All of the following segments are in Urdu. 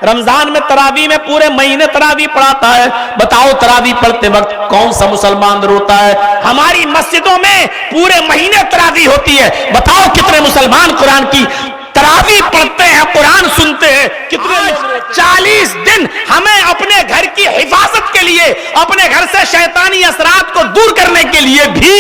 رمضان میں تراویح میں پورے مہینے تراویح پڑھاتا ہے. بتاؤ تراویح پڑھتے وقت کون سا مسلمان روتا ہے؟ ہماری مسجدوں میں پورے مہینے تراویح ہوتی ہے. بتاؤ کتنے مسلمان قرآن کی تراویح پڑھتے ہیں، قرآن سنتے ہیں؟ کتنے 40 دن ہمیں اپنے گھر کی حفاظت کے لیے، اپنے گھر سے شیطانی اثرات کو دور کرنے کے لیے بھی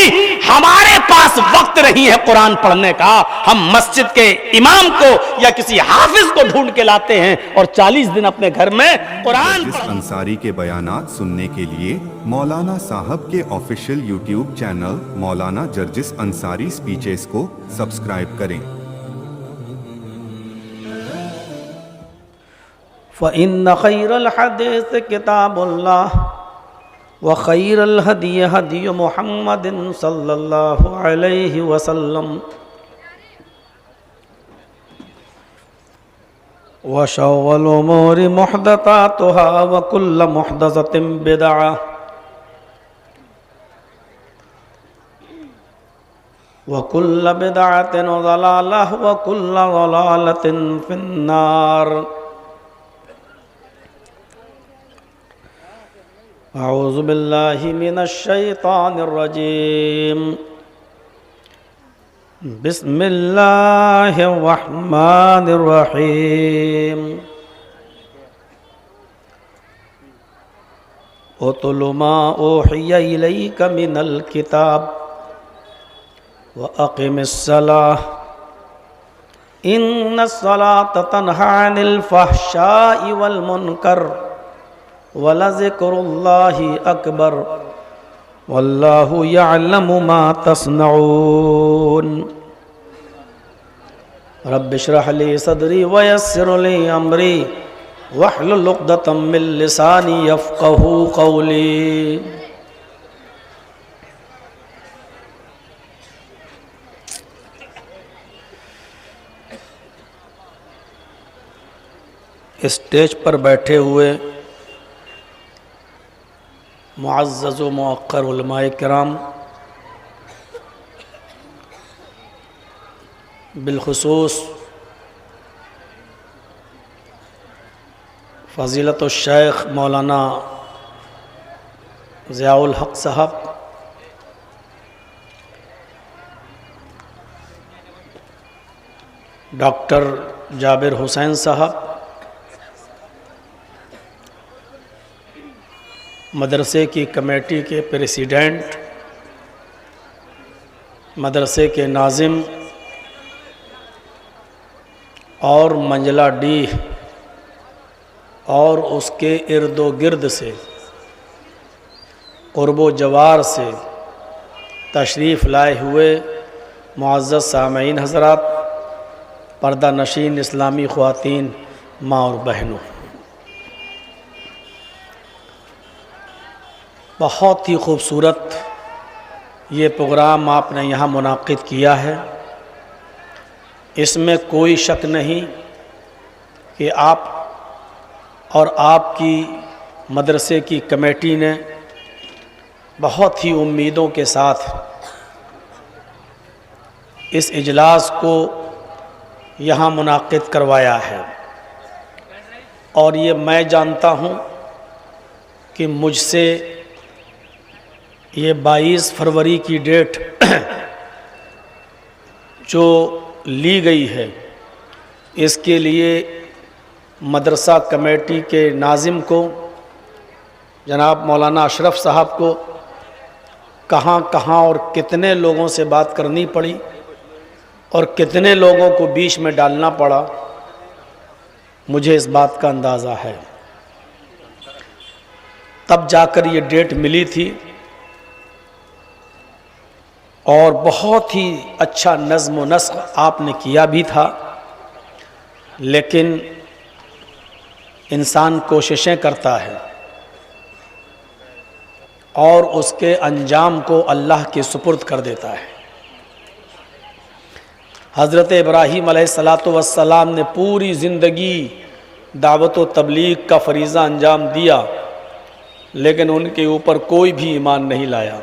ہمارے پاس وقت نہیں ہے قرآن پڑھنے کا. ہم مسجد کے امام کو یا کسی حافظ کو ڈھونڈ کے لاتے ہیں اور 40 دن اپنے گھر میں قرآن جرجس انصاری کے بیانات سننے کے لیے مولانا صاحب کے آفیشیل یوٹیوب چینل مولانا جرجس انصاری سپیچز کو سبسکرائب کریں. فإن خير الحديث كتاب الله وخير الهدي هدي محمد صلى الله عليه وسلم وشر الأمور محدثاتها وكل محدثة بدعة وكل بدعة ضلالة وكل ضلالة في النار. اعوذ باللہ من الشیطان الرجیم. بسم اللہ الرحمن الرحیم. اتل ما اوحی الیک من الکتاب واقم الصلاۃ ان الصلاۃ تنہی عن الفحشاء والمنکر وَلَذِكْرُ اللَّهِ أَكْبَرُ وَاللَّهُ يَعْلَمُ مَا تَصْنَعُونَ. رَبِّ اشْرَحْ لِي صَدْرِي وَيَسِّرْ لِي أَمْرِي وَاحْلُلْ عُقْدَةً مِّن لِّسَانِي يَفْقَهُوا قَوْلِي. اسٹیج پر بیٹھے ہوئے معزز و موقر علماء کرام، بالخصوص فضیلت الشیخ مولانا ضیاء الحق صاحب، ڈاکٹر جابر حسین صاحب، مدرسے کی کمیٹی کے پریزیڈنٹ، مدرسے کے ناظم اور منجلہ ڈی اور اس کے ارد و گرد سے قرب و جوار سے تشریف لائے ہوئے معزز سامعین حضرات، پردہ نشین اسلامی خواتین، ماں اور بہنوں، بہت ہی خوبصورت یہ پروگرام آپ نے یہاں منعقد کیا ہے. اس میں کوئی شک نہیں کہ آپ اور آپ کی مدرسے کی کمیٹی نے بہت ہی امیدوں کے ساتھ اس اجلاس کو یہاں منعقد کروایا ہے. اور یہ میں جانتا ہوں کہ مجھ سے یہ 22 فروری کی ڈیٹ جو لی گئی ہے، اس کے لیے مدرسہ کمیٹی کے ناظم کو جناب مولانا اشرف صاحب کو کہاں کہاں اور کتنے لوگوں سے بات کرنی پڑی اور کتنے لوگوں کو بیچ میں ڈالنا پڑا، مجھے اس بات کا اندازہ ہے. تب جا کر یہ ڈیٹ ملی تھی اور بہت ہی اچھا نظم و نسق آپ نے کیا بھی تھا، لیکن انسان کوششیں کرتا ہے اور اس کے انجام کو اللہ کے سپرد کر دیتا ہے. حضرت ابراہیم علیہ السلام نے پوری زندگی دعوت و تبلیغ کا فریضہ انجام دیا، لیکن ان کے اوپر کوئی بھی ایمان نہیں لایا.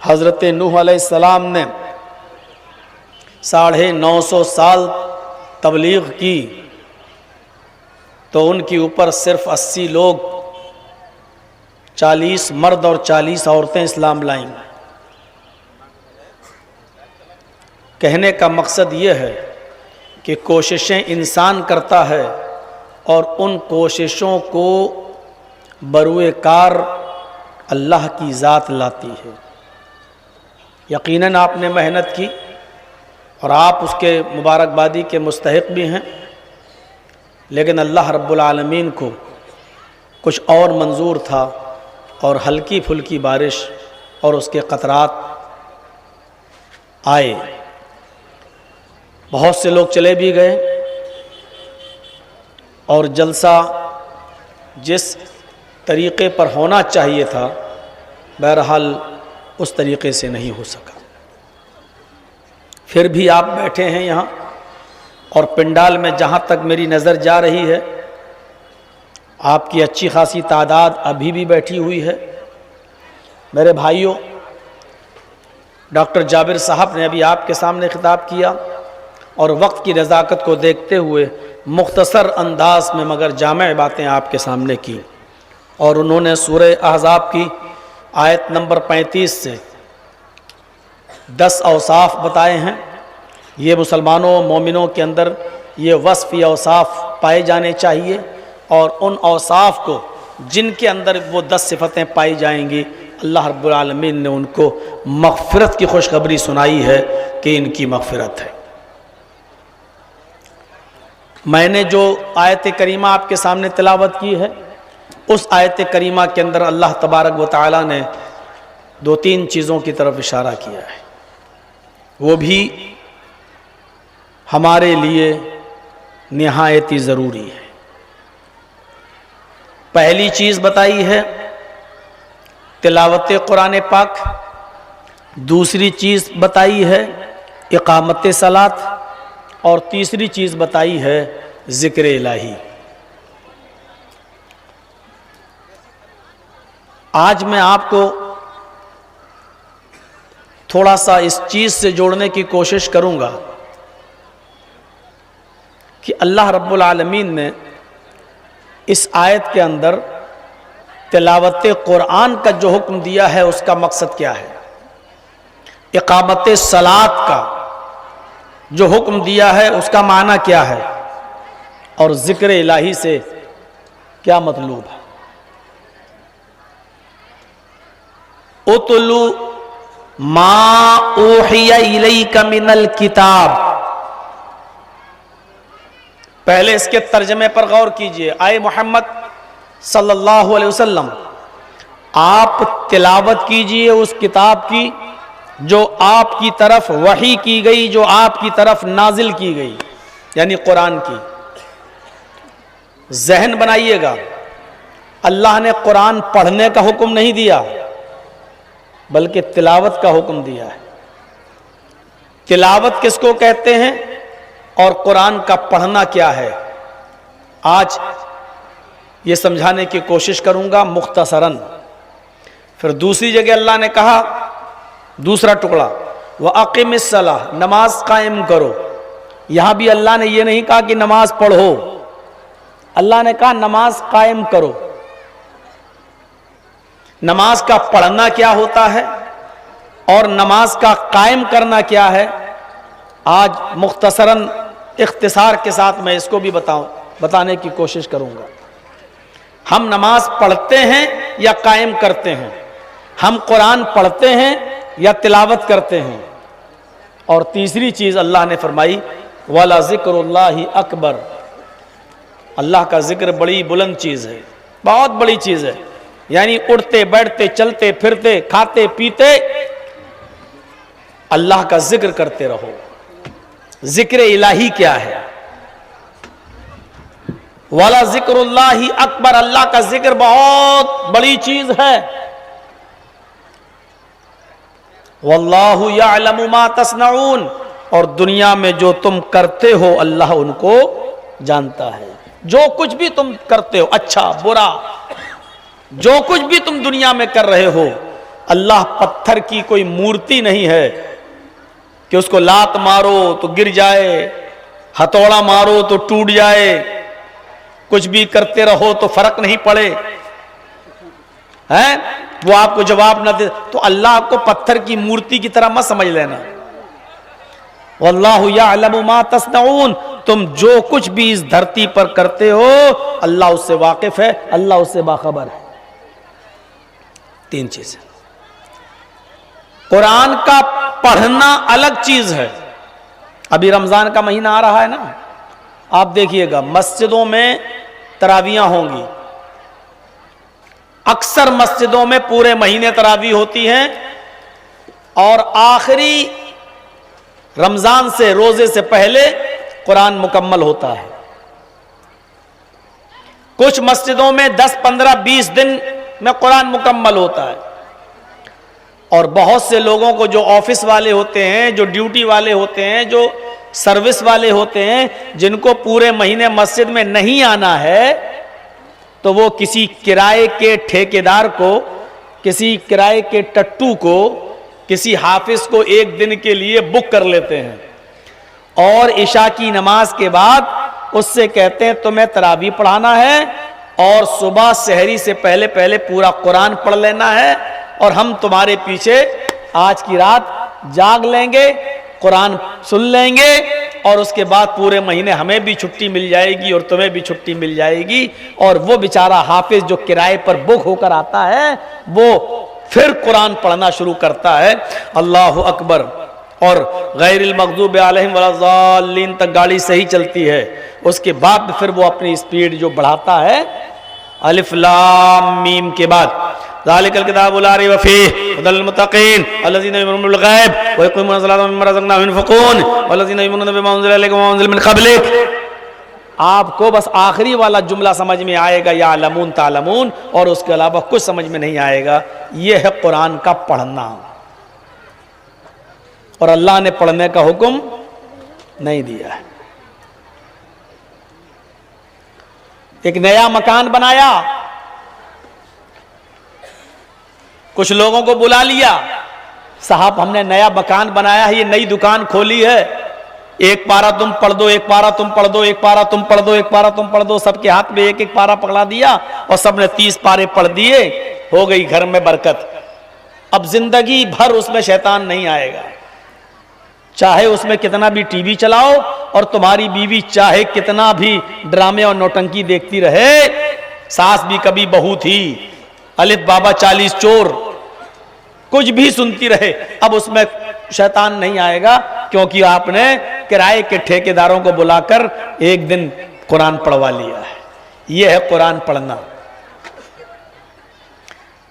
حضرت نوح علیہ السلام نے 950 سال تبلیغ کی تو ان کے اوپر صرف 80 لوگ، 40 مرد اور 40 عورتیں اسلام لائیں۔ کہنے کا مقصد یہ ہے کہ کوششیں انسان کرتا ہے اور ان کوششوں کو بروئے کار اللہ کی ذات لاتی ہے۔ یقیناً آپ نے محنت کی اور آپ اس کے مبارکبادی کے مستحق بھی ہیں، لیکن اللہ رب العالمین کو کچھ اور منظور تھا، اور ہلکی پھلکی بارش اور اس کے قطرات آئے۔ بہت سے لوگ چلے بھی گئے اور جلسہ جس طریقے پر ہونا چاہیے تھا بہرحال اس طریقے سے نہیں ہو سکا۔ پھر بھی آپ بیٹھے ہیں یہاں، اور پنڈال میں جہاں تک میری نظر جا رہی ہے آپ کی اچھی خاصی تعداد ابھی بھی بیٹھی ہوئی ہے۔ میرے بھائیوں، ڈاکٹر جابر صاحب نے ابھی آپ کے سامنے خطاب کیا، اور وقت کی نزاکت کو دیکھتے ہوئے مختصر انداز میں مگر جامع باتیں آپ کے سامنے کی، اور انہوں نے سورہ احزاب کی آیت نمبر 35 سے 10 اوصاف بتائے ہیں۔ یہ مسلمانوں مومنوں کے اندر یہ وصف یا اوصاف پائے جانے چاہیے، اور ان اوصاف کو جن کے اندر وہ 10 صفتیں پائی جائیں گی، اللہ رب العالمین نے ان کو مغفرت کی خوشخبری سنائی ہے کہ ان کی مغفرت ہے۔ میں نے جو آیت کریمہ آپ کے سامنے تلاوت کی ہے، اس آیت کریمہ کے اندر اللہ تبارک و تعالی نے 2-3 چیزوں کی طرف اشارہ کیا ہے، وہ بھی ہمارے لیے نہایت ہی ضروری ہے۔ پہلی چیز بتائی ہے تلاوت قرآن پاک، دوسری چیز بتائی ہے اقامت صلاۃ، اور تیسری چیز بتائی ہے ذکر الہی۔ آج میں آپ کو تھوڑا سا اس چیز سے جوڑنے کی کوشش کروں گا کہ اللہ رب العالمین نے اس آیت کے اندر تلاوت قرآن کا جو حکم دیا ہے اس کا مقصد کیا ہے، اقامت صلاۃ کا جو حکم دیا ہے اس کا معنی کیا ہے، اور ذکر الہی سے کیا مطلوب ہے۔ اتلو ما اوحی الیک من الکتاب، پہلے اس کے ترجمے پر غور کیجئے۔ آئے محمد صلی اللہ علیہ وسلم، آپ تلاوت کیجئے اس کتاب کی جو آپ کی طرف وحی کی گئی، جو آپ کی طرف نازل کی گئی، یعنی قرآن کی۔ ذہن بنائیے گا، اللہ نے قرآن پڑھنے کا حکم نہیں دیا بلکہ تلاوت کا حکم دیا ہے۔ تلاوت کس کو کہتے ہیں اور قرآن کا پڑھنا کیا ہے، آج یہ سمجھانے کی کوشش کروں گا مختصراً۔ پھر دوسری جگہ اللہ نے کہا، دوسرا ٹکڑا، وَأَقِمِ الصَّلَاةَ، نماز قائم کرو۔ یہاں بھی اللہ نے یہ نہیں کہا کہ نماز پڑھو، اللہ نے کہا نماز قائم کرو۔ نماز کا پڑھنا کیا ہوتا ہے اور نماز کا قائم کرنا کیا ہے، آج مختصراً اختصار کے ساتھ میں اس کو بھی بتانے کی کوشش کروں گا۔ ہم نماز پڑھتے ہیں یا قائم کرتے ہیں، ہم قرآن پڑھتے ہیں یا تلاوت کرتے ہیں، اور تیسری چیز اللہ نے فرمائی وَلَا ذِكْرُ اللَّهِ اکبر، اللہ کا ذکر بڑی بلند چیز ہے، بہت بڑی چیز ہے، یعنی اٹھتے بیٹھتے چلتے پھرتے کھاتے پیتے اللہ کا ذکر کرتے رہو۔ ذکر الہی کیا ہے؟ وَلَا ذِكْرُ اللَّهِ اکبر، اللہ کا ذکر بہت بڑی چیز ہے۔ وَاللَّهُ يَعْلَمُ مَا تَصْنَعُونَ، اور دنیا میں جو تم کرتے ہو اللہ ان کو جانتا ہے۔ جو کچھ بھی تم کرتے ہو، اچھا برا، جو کچھ بھی تم دنیا میں کر رہے ہو، اللہ پتھر کی کوئی مورتی نہیں ہے کہ اس کو لات مارو تو گر جائے، ہتھوڑا مارو تو ٹوٹ جائے، کچھ بھی کرتے رہو تو فرق نہیں پڑے ہیں، وہ آپ کو جواب نہ دے تو اللہ کو پتھر کی مورتی کی طرح مت سمجھ لینا. واللہ یعلم ما تصنعون، تم جو کچھ بھی اس دھرتی پر کرتے ہو اللہ اس سے واقف ہے، اللہ اس سے باخبر ہے. 3 چیزیں. قرآن کا پڑھنا الگ چیز ہے. ابھی رمضان کا مہینہ آ رہا ہے نا، آپ دیکھیے گا مسجدوں میں تراویحاں ہوں گی. اکثر مسجدوں میں پورے مہینے تراویح ہوتی ہیں اور آخری رمضان سے، روزے سے پہلے قرآن مکمل ہوتا ہے. کچھ مسجدوں میں 10 15 20 دن میں قرآن مکمل ہوتا ہے. اور بہت سے لوگوں کو جو آفس والے ہوتے ہیں، جو ڈیوٹی والے ہوتے ہیں، جو سروس والے ہوتے ہیں، جن کو پورے مہینے مسجد میں نہیں آنا ہے تو وہ کسی کرائے کے ٹھیکیدار کو، کسی کرائے کے ٹٹو کو، کسی حافظ کو 1 دن کے لیے بک کر لیتے ہیں اور عشاء کی نماز کے بعد اس سے کہتے ہیں تمہیں تراویح پڑھانا ہے اور صبح سحری سے پہلے پورا قرآن پڑھ لینا ہے اور ہم تمہارے پیچھے آج کی رات جاگ لیں گے، قرآن سن لیں گے اور اس کے بعد پورے مہینے ہمیں بھی چھٹی مل جائے گی اور تمہیں بھی چھٹی مل جائے گی. اور وہ بیچارہ حافظ جو کرائے پر بک ہو کر آتا ہے وہ پھر قرآن پڑھنا شروع کرتا ہے. اللہ اکبر. اور غیر المغضوب علیہم ولا الضالین تک گاڑی صحیح چلتی ہے، اس کے بعد پھر وہ اپنی سپیڈ جو بڑھاتا ہے الف لام میم کے بعد ذالک الکتاب لا ریب فیہ ھدی للمتقین الذین یؤمنون بالغیب ویقیمون الصلاۃ ومما رزقناہم ينفقون والذین یؤمنون بما انزل الیک وما انزل من قبلک. آپ کو بس آخری والا جملہ سمجھ میں آئے گا یعلمون تعلمون، اور اس کے علاوہ کچھ سمجھ میں نہیں آئے گا. یہ ہے قرآن کا پڑھنا. اور اللہ نے پڑھنے کا حکم نہیں دیا ہے. ایک نیا مکان بنایا، کچھ لوگوں کو بلا لیا، صاحب ہم نے نیا مکان بنایا ہے، یہ نئی دکان کھولی ہے، 1 پارہ تم پڑھ دو، 1 پارہ تم پڑھ دو، 1 پارہ تم پڑھ دو، 1 پارہ تم پڑھ دو. سب کے ہاتھ میں 1 پارہ پکڑا دیا اور سب نے 30 پارے پڑھ دیے. ہو گئی گھر میں برکت. اب زندگی بھر اس میں شیطان نہیں آئے گا. چاہے اس میں کتنا بھی ٹی وی چلاؤ اور تمہاری بیوی چاہے کتنا بھی ڈرامے اور نوٹنکی دیکھتی رہے، ساس بھی کبھی بہو تھی، الف بابا 40 چور، کچھ بھی سنتی رہے، اب اس میں شیطان نہیں آئے گا کیونکہ آپ نے کرائے کے ٹھیکیداروں کو بلا کر 1 دن قرآن پڑھوا لیا ہے. یہ ہے قرآن پڑھنا.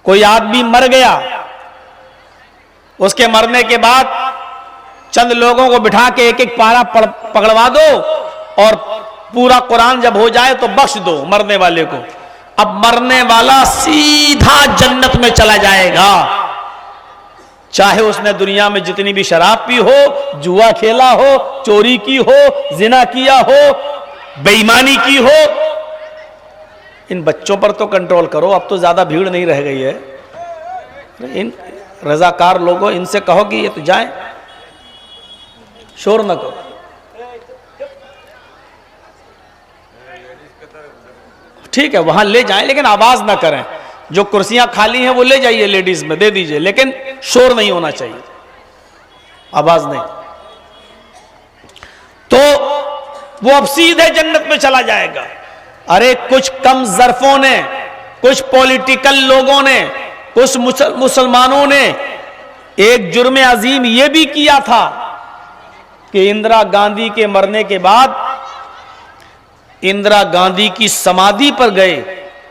کوئی آدمی مر گیا، اس کے مرنے کے بعد چند لوگوں کو بٹھا کے 1 پارہ پکڑوا دو اور پورا قرآن جب ہو جائے تو بخش دو مرنے والے کو. اب مرنے والا سیدھا جنت میں چلا جائے گا، چاہے اس نے دنیا میں جتنی بھی شراب پی ہو، جوا کھیلا ہو، چوری کی ہو، زنا کیا ہو، بے ایمانی کی ہو. ان بچوں پر تو کنٹرول کرو، اب تو زیادہ بھیڑ نہیں رہ گئی ہے. ان رضاکار لوگوں ان سے کہو کہ یہ تو جائیں، شور نہ کرو. ٹھیک ہے وہاں لے جائیں لیکن آواز نہ کریں. جو کرسیاں خالی ہیں وہ لے جائیے لیڈیز میں دے دیجئے، لیکن شور نہیں ہونا چاہیے، آواز نہیں. تو وہ اب سیدھے جنت میں چلا جائے گا. ارے کچھ کم ظرفوں نے، کچھ پولیٹیکل لوگوں نے، کچھ مسلمانوں نے ایک جرم عظیم یہ بھی کیا تھا کہ اندرا گاندھی کے مرنے کے بعد اندرا گاندھی کی سمادھی پر گئے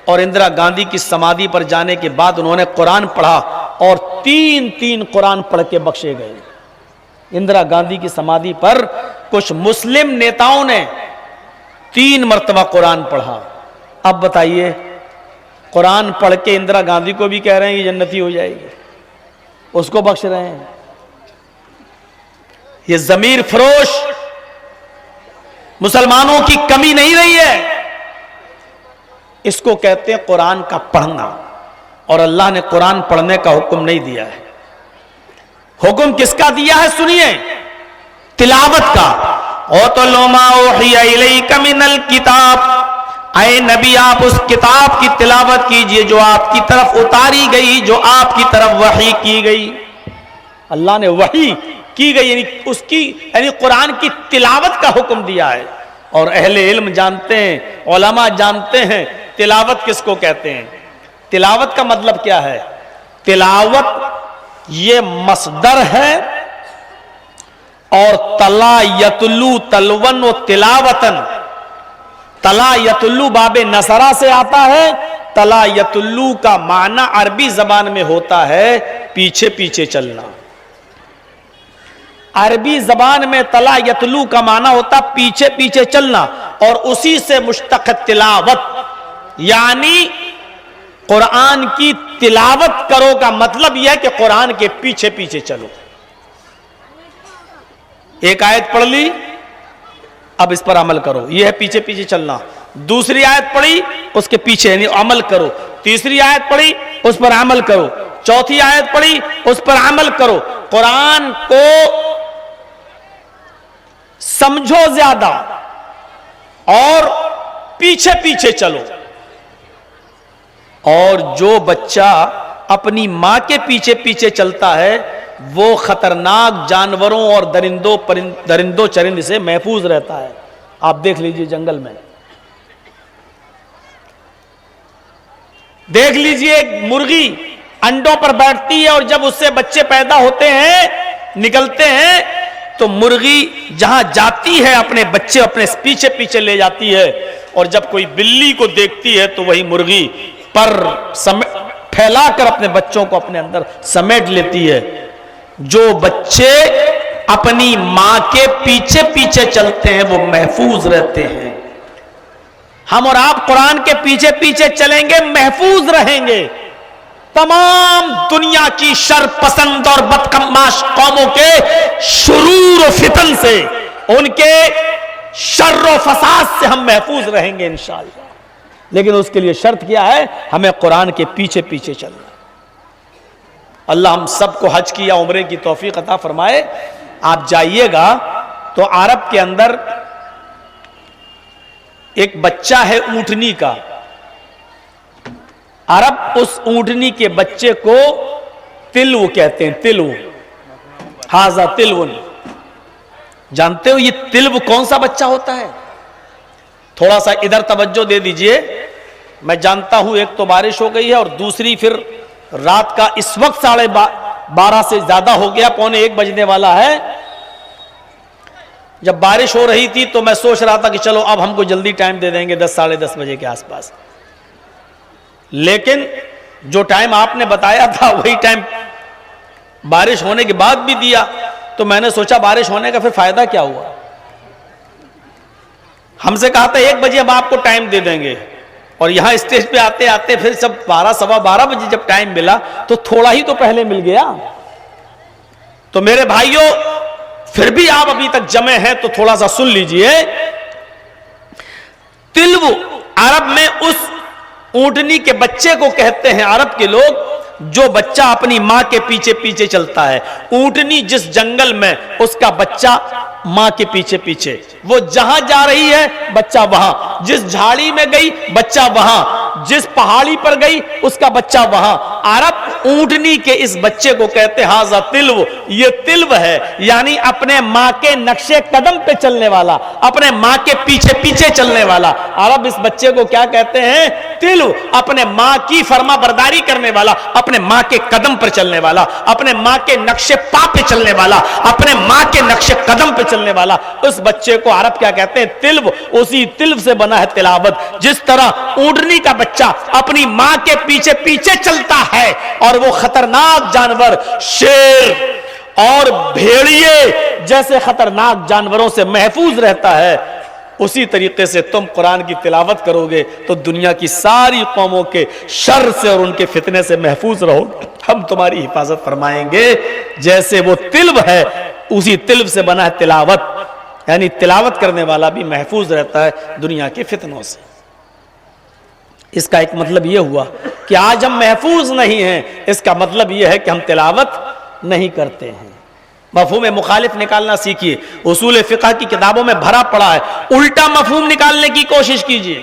اور اندرا گاندھی کی سمادھی پر جانے کے بعد انہوں نے قرآن پڑھا اور 3 قرآن پڑھ کے بخشے گئے. اندرا گاندھی کی سمادھی پر کچھ مسلم نیتاؤں نے 3 مرتبہ قرآن پڑھا. اب بتائیے قرآن پڑھ کے اندرا گاندھی کو بھی کہہ رہے ہیں یہ جنتی ہو جائے گی، اس کو بخش رہے ہیں. یہ ضمیر فروش مسلمانوں کی کمی نہیں رہی ہے، اس کو کہتے ہیں قرآن کا پڑھنا. اور اللہ نے قرآن پڑھنے کا حکم نہیں دیا ہے. حکم کس کا دیا ہے سنیے، تلاوت کا. وَاتْلُ مَا أُوحِيَ إِلَيْكَ مِنَ الْكِتَابِ، اے نبی آپ اس کتاب کی تلاوت کیجئے جو آپ کی طرف اتاری گئی، جو آپ کی طرف وحی کی گئی. اللہ نے وحی کی گئی یعنی قرآن کی تلاوت کا حکم دیا ہے. اور اہل علم جانتے ہیں، علماء جانتے ہیں تلاوت کس کو کہتے ہیں. تلاوت کا مطلب کیا ہے؟ تلاوت یہ مصدر ہے، اور تلا یتلو تلون و تلاوتن. تلا یتلو باب نصرہ سے آتا ہے. تلا یتلو کا معنی عربی زبان میں ہوتا ہے پیچھے پیچھے چلنا. عربی زبان میں تلا یتلو کا معنی ہوتا پیچھے پیچھے چلنا، اور اسی سے مشتق تلاوت یعنی قرآن کی تلاوت کرو کا مطلب یہ ہے کہ قرآن کے پیچھے پیچھے چلو. ایک آیت پڑھ لی، اب اس پر عمل کرو، یہ ہے پیچھے پیچھے چلنا. دوسری آیت پڑھی، اس کے پیچھے یعنی عمل کرو. تیسری آیت پڑھی، اس پر عمل کرو. چوتھی آیت پڑھی، اس پر عمل کرو. قرآن کو سمجھو زیادہ اور پیچھے پیچھے چلو. اور جو بچہ اپنی ماں کے پیچھے پیچھے چلتا ہے وہ خطرناک جانوروں اور درندوں چرند سے محفوظ رہتا ہے. آپ دیکھ لیجئے جنگل میں، دیکھ لیجئے ایک مرغی انڈوں پر بیٹھتی ہے، اور جب اس سے بچے پیدا ہوتے ہیں نکلتے ہیں تو مرغی جہاں جاتی ہے اپنے بچے اپنے پیچھے پیچھے لے جاتی ہے. اور جب کوئی بلی کو دیکھتی ہے تو وہی مرغی پر پھیلا کر اپنے بچوں کو اپنے اندر سمیٹ لیتی ہے. جو بچے اپنی ماں کے پیچھے پیچھے چلتے ہیں وہ محفوظ رہتے ہیں. ہم اور آپ قرآن کے پیچھے پیچھے چلیں گے، محفوظ رہیں گے تمام دنیا کی شر پسند اور بدکماش قوموں کے شرور و فتن سے، ان کے شر و فساد سے ہم محفوظ رہیں گے انشاءاللہ. لیکن اس کے لیے شرط کیا ہے؟ ہمیں قرآن کے پیچھے پیچھے چلنا. اللہ ہم سب کو حج کی یا عمرے کی توفیق عطا فرمائے. آپ جائیے گا تو عرب کے اندر ایک بچہ ہے اونٹنی کا. عرب اس اونٹنی کے بچے کو تلو کہتے ہیں. تلو، ہاذا تلون. جانتے ہو یہ تلو کون سا بچہ ہوتا ہے؟ تھوڑا سا ادھر توجہ دے دیجئے. میں جانتا ہوں ایک تو بارش ہو گئی ہے، اور دوسری پھر رات کا اس وقت 12:30 سے زیادہ ہو گیا، 1:45 بجنے والا ہے. جب بارش ہو رہی تھی تو میں سوچ رہا تھا کہ چلو اب ہم کو جلدی ٹائم دے دیں گے 10 ساڑھے 10 بجے کے آس پاس. لیکن جو ٹائم آپ نے بتایا تھا وہی ٹائم بارش ہونے کے بعد بھی دیا. تو میں نے سوچا بارش ہونے کا پھر فائدہ کیا ہوا. ہم سے کہا تھا 1 بجے ہم آپ کو ٹائم دے دیں گے، اور یہاں اسٹیج پہ آتے آتے پھر سب 12 سوا 12 بجے جب ٹائم ملا تو تھوڑا ہی تو پہلے مل گیا. تو میرے بھائیوں پھر بھی آپ ابھی تک جمع ہیں تو تھوڑا سا سن لیجئے. تلو عرب میں اس اونٹنی کے بچے کو کہتے ہیں عرب کے لوگ جو بچہ اپنی ماں کے پیچھے پیچھے چلتا ہے. اونٹنی جس جنگل میں، اس کا بچہ ماں کے پیچھے پیچھے. وہ جہاں جا رہی ہے بچہ وہاں، جس جھاڑی میں گئی بچہ وہاں، جس پہاڑی پر گئی اس کا بچہ وہاں. عرب اونٹنی کے اس بچے کو کہتے ہیں ہاذا تلو. یہ تلو ہے یعنی اپنے ماں کے نقشے قدم پہ چلنے والا، اپنے ماں کے پیچھے پیچھے چلنے والا. عرب اس بچے کو کیا کہتے ہیں؟ تلو. اپنے ماں کی فرما برداری کرنے والا، اپنے ماں کے قدم پر چلنے والا، اپنے ماں کے نقشے پا پہ چلنے والا، اپنے ماں کے نقشے قدم پہ چلنے والا. اس بچے کو عرب کیا کہتے ہیں؟ تلو. اسی تلو سے بنا ہے تلاوت. جس طرح اونٹنی کا بچہ اپنی ماں کے پیچھے پیچھے چلتا ہے اور وہ خطرناک جانور شیر اور بھیڑیے جیسے خطرناک جانوروں سے محفوظ رہتا ہے، اسی طریقے سے تم قرآن کی تلاوت کرو گے تو دنیا کی ساری قوموں کے شر سے اور ان کے فتنے سے محفوظ رہو گے. ہم تمہاری حفاظت فرمائیں گے. جیسے وہ تلو ہے اسی تلو سے بنا ہے تلاوت، یعنی تلاوت کرنے والا بھی محفوظ رہتا ہے دنیا کے فتنوں سے. اس کا ایک مطلب یہ ہوا کہ آج ہم محفوظ نہیں ہیں، اس کا مطلب یہ ہے کہ ہم تلاوت نہیں کرتے ہیں. مفہوم مخالف نکالنا سیکھیے. اصول فقہ کی کتابوں میں بھرا پڑا ہے. الٹا مفہوم نکالنے کی کوشش کیجیے.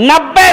90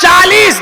40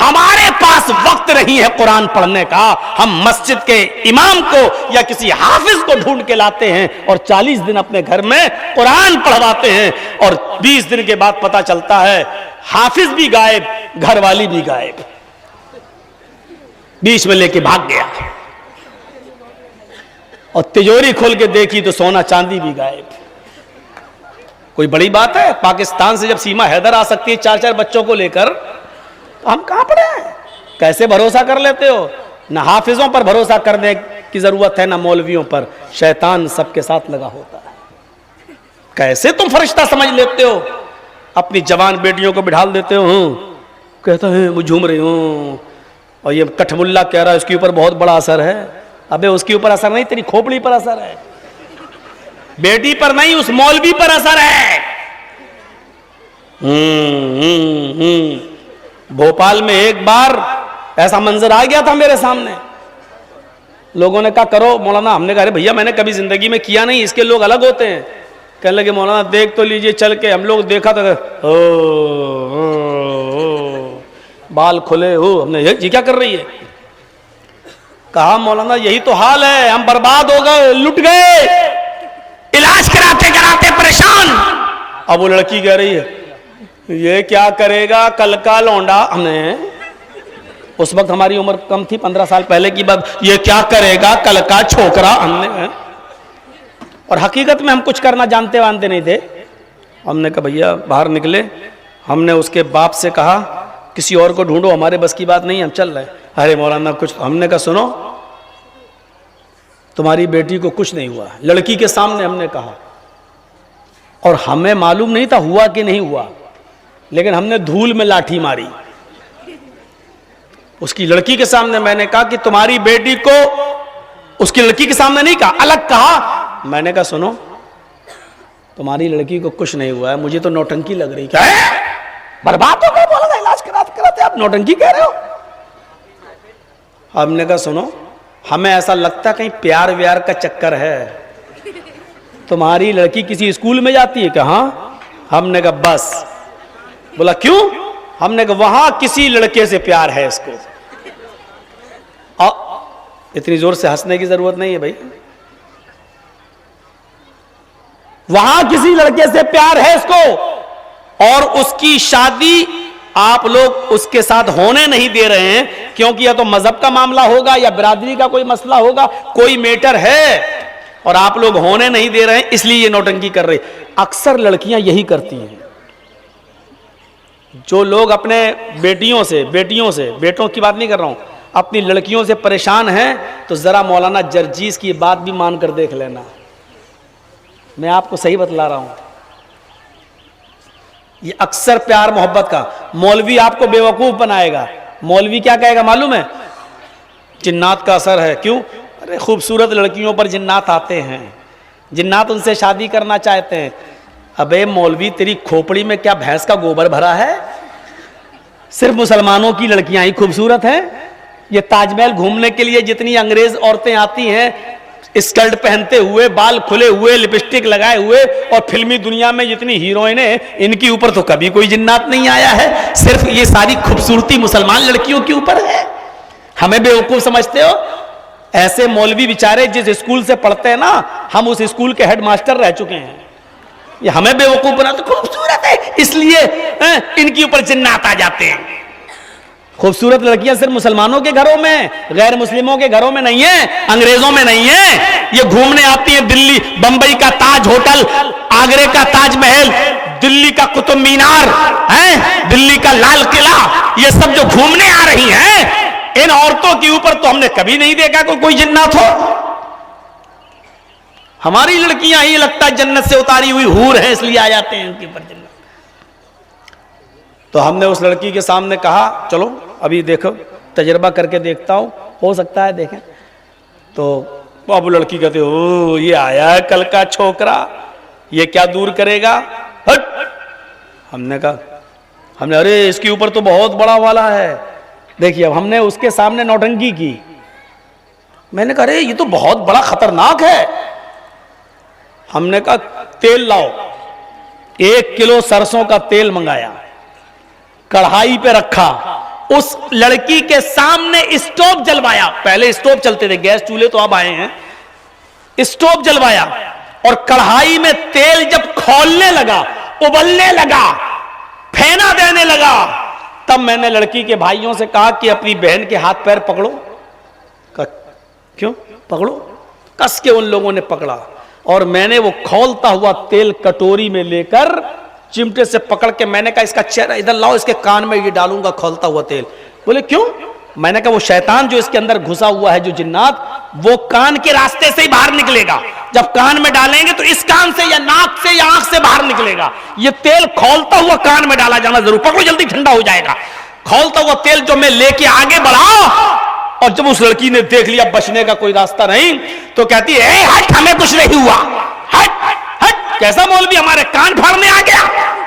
ہمارے پاس وقت نہیں ہے قرآن پڑھنے کا. ہم مسجد کے امام کو یا کسی حافظ کو ڈھونڈ کے لاتے ہیں اور 40 دن اپنے گھر میں قرآن پڑھواتے ہیں, اور 20 دن کے بعد پتا چلتا ہے حافظ بھی غائب, گھر والی بھی غائب, بیچ میں لے کے بھاگ گیا, اور تجوری کھول کے دیکھی تو سونا چاندی بھی غائب. کوئی بڑی بات ہے؟ پاکستان سے جب سیما حیدر آ سکتی ہے 4 بچوں کو لے کر, تو ہم کہاں پڑے ہیں؟ کیسے بھروسہ کر لیتے ہو؟ نہ حافظوں پر بھروسہ کرنے کی ضرورت ہے, نہ مولویوں پر. شیطان سب کے ساتھ لگا ہوتا ہے. کیسے تم فرشتہ سمجھ لیتے ہو؟ اپنی جوان بیٹیوں کو بٹھال دیتے ہو, کہتا ہے وہ جھوم رہی ہوں, اور یہ کٹھ ملا کہہ رہا ہے اس کے اوپر بہت بڑا اثر ہے. ابے اس کے اوپر اثر نہیں, تیری کھوپڑی پر اثر ہے, بیٹی پر نہیں, اس مولوی پر اثر ہے. بھوپال میں ایک بار ایسا منظر آ گیا تھا میرے سامنے, لوگوں نے کہا کرو مولانا. ہم نے کہا بھیا میں نے کبھی زندگی میں کیا نہیں, اس کے لوگ الگ ہوتے ہیں. کہنے لگے مولانا دیکھ تو لیجئے چل کے. ہم لوگ دیکھا تو بال کھلے ہو, ہم نے یہ کیا کر رہی ہے؟ کہا مولانا یہی تو حال ہے, ہم برباد ہو گئے, لٹ گئے, علاج کراتے کراتے پریشان. اب وہ لڑکی کہہ رہی ہے یہ کیا کرے گا کل کا لونڈا. ہم نے اس وقت ہماری عمر کم تھی, 15 سال پہلے کی بات. یہ کیا کرے گا کل کا چھوکرا. ہم نے, اور حقیقت میں ہم کچھ کرنا جانتے وانتے نہیں تھے. ہم نے کہا بھیا باہر نکلے, ہم نے اس کے باپ سے کہا کسی اور کو ڈھونڈو, ہمارے بس کی بات نہیں, ہم چل رہے. ارے مولانا کچھ. ہم نے کہا سنو تمہاری بیٹی کو کچھ نہیں ہوا. لڑکی کے سامنے ہم نے کہا, اور ہمیں معلوم نہیں تھا ہوا کہ نہیں ہوا, لیکن ہم نے دھول میں لاٹھی ماری. اس کی لڑکی کے سامنے میں نے کہا کہ تمہاری بیٹی کو, اس کی لڑکی کے سامنے نہیں کہا, الگ کہا. میں نے کہا سنو تمہاری لڑکی کو کچھ نہیں ہوا ہے, مجھے تو نوٹنکی لگ رہی. کیا ہے برباد ہو گئے مولانا, علاج کراتے آپ نوٹنکی کہہ رہے ہو. ہم نے کہا سنو ہمیں ایسا لگتا ہے کہیں پیار ویار کا چکر ہے. تمہاری لڑکی کسی اسکول میں جاتی ہے کہ ہاں. ہم نے کہا بس. بولا کیوں؟ ہم نے کہا وہاں کسی لڑکے سے پیار ہے اس کو. اتنی زور سے ہنسنے کی ضرورت نہیں ہے بھائی. وہاں کسی لڑکے سے پیار ہے اس کو, اور اس کی شادی آپ لوگ اس کے ساتھ ہونے نہیں دے رہے ہیں, کیونکہ یا تو مذہب کا معاملہ ہوگا یا برادری کا کوئی مسئلہ ہوگا, کوئی میٹر ہے, اور آپ لوگ ہونے نہیں دے رہے ہیں, اس لیے یہ نوٹنکی کر رہے. اکثر لڑکیاں یہی کرتی ہیں. جو لوگ اپنے بیٹیوں سے, بیٹوں کی بات نہیں کر رہا ہوں, اپنی لڑکیوں سے پریشان ہیں, تو ذرا مولانا جرجیز کی بات بھی مان کر دیکھ لینا. میں آپ کو صحیح بتلا رہا ہوں. یہ اکثر پیار محبت کا. مولوی آپ کو بے وقوف بنائے گا. مولوی کیا کہے گا معلوم ہے؟ جنات کا اثر ہے. کیوں؟ ارے خوبصورت لڑکیوں پر جنات آتے ہیں, جنات ان سے شادی کرنا چاہتے ہیں. ابے مولوی تیری کھوپڑی میں کیا بھینس کا گوبر بھرا ہے؟ صرف مسلمانوں کی لڑکیاں ہی خوبصورت ہیں. یہ تاج محل گھومنے کے لیے جتنی انگریز عورتیں آتی ہیں اسکرٹ پہنتے ہوئے, بال کھلے ہوئے, لپسٹک لگائے ہوئے, اور فلمی دنیا میں جتنی ہیروئنیں, ان کے اوپر تو کبھی کوئی جنات نہیں آیا ہے. صرف یہ ساری خوبصورتی مسلمان لڑکیوں کے اوپر ہے. ہمیں بے وقوف سمجھتے ہو؟ ایسے مولوی بیچارے جس اسکول سے پڑھتے ہیں نا, ہم اس اسکول کے ہیڈ ماسٹر رہ چکے ہیں. یہ ہمیں بے وقوف بناتے. خوبصورت ہے اس لیے ان کے اوپر جنات آ جاتے ہیں. خوبصورت لڑکیاں صرف مسلمانوں کے گھروں میں, غیر مسلموں کے گھروں میں نہیں ہیں, انگریزوں میں نہیں ہیں. یہ گھومنے آتی ہیں دلی, بمبئی کا تاج ہوٹل, آگرے کا تاج محل, دلی کا قطب مینار, دلی کا لال قلعہ, یہ سب جو گھومنے آ رہی ہیں, ان عورتوں کے اوپر تو ہم نے کبھی نہیں دیکھا کہ کوئی جنات ہو. ہماری لڑکیاں ہی لگتا ہے جنت سے اتاری ہوئی حور ہیں, اس لیے آ جاتے ہیں ان کے اوپر جنت. تو ہم نے اس لڑکی کے سامنے کہا چلو ابھی دیکھو, تجربہ کر کے دیکھتا ہوں, ہو سکتا ہے دیکھیں. تو اب لڑکی کہتے او یہ آیا ہے کل کا چھوکرا, یہ کیا دور کرے گا. ہٹ. ہم نے کہا, ہم نے ارے اس کے اوپر تو بہت بڑا والا ہے. دیکھیے اب ہم نے اس کے سامنے نوٹنکی کی. میں نے کہا ارے یہ تو بہت بڑا خطرناک ہے. ہم نے کہا تیل لاؤ. 1 کلو سرسوں کا تیل منگایا, کڑھائی پہ رکھا, اس لڑکی کے سامنے اسٹوو جلوایا. پہلے اسٹوو چلتے تھے, گیس چولہے تو اب آئے ہیں. اسٹوو جلوایا اور کڑھائی میں تیل جب کھولنے لگا, ابلنے لگا, پھینا دینے لگا, تب میں نے لڑکی کے بھائیوں سے کہا کہ اپنی بہن کے ہاتھ پیر پکڑو. کیوں پکڑو؟ کس کے ان لوگوں نے پکڑا اور میں نے وہ کھولتا ہوا تیل کٹوری میں لے کر چمٹے سے پکڑ کے میں نے کہا اس کا چہرہ ادھر لاؤ, اس کے کان میں یہ ڈالوں گا کھولتا ہوا تیل. بولے کیوں؟ میں نے کہا وہ شیطان جو اس کے اندر گھسا ہوا ہے, جو جنات, وہ کان کے راستے سے ہی باہر نکلے گا. جب کان میں ڈالیں گے تو اس کان سے یا ناک سے یا آنکھ سے باہر نکلے گا. یہ تیل کھولتا ہوا کان میں ڈالا جانا ضرور. پکڑو جلدی, ٹھنڈا ہو جائے گا. کھولتا ہوا تیل جو میں لے کے آگے بڑھا, اور جب اس لڑکی نے دیکھ لیا بچنے کا کوئی راستہ نہیں, تو کہتی ہے اے ہٹ, ہمیں کچھ نہیں ہوا. ہٹ ہٹ, کیسا مولوی ہمارے کان پھاڑنے آ گیا,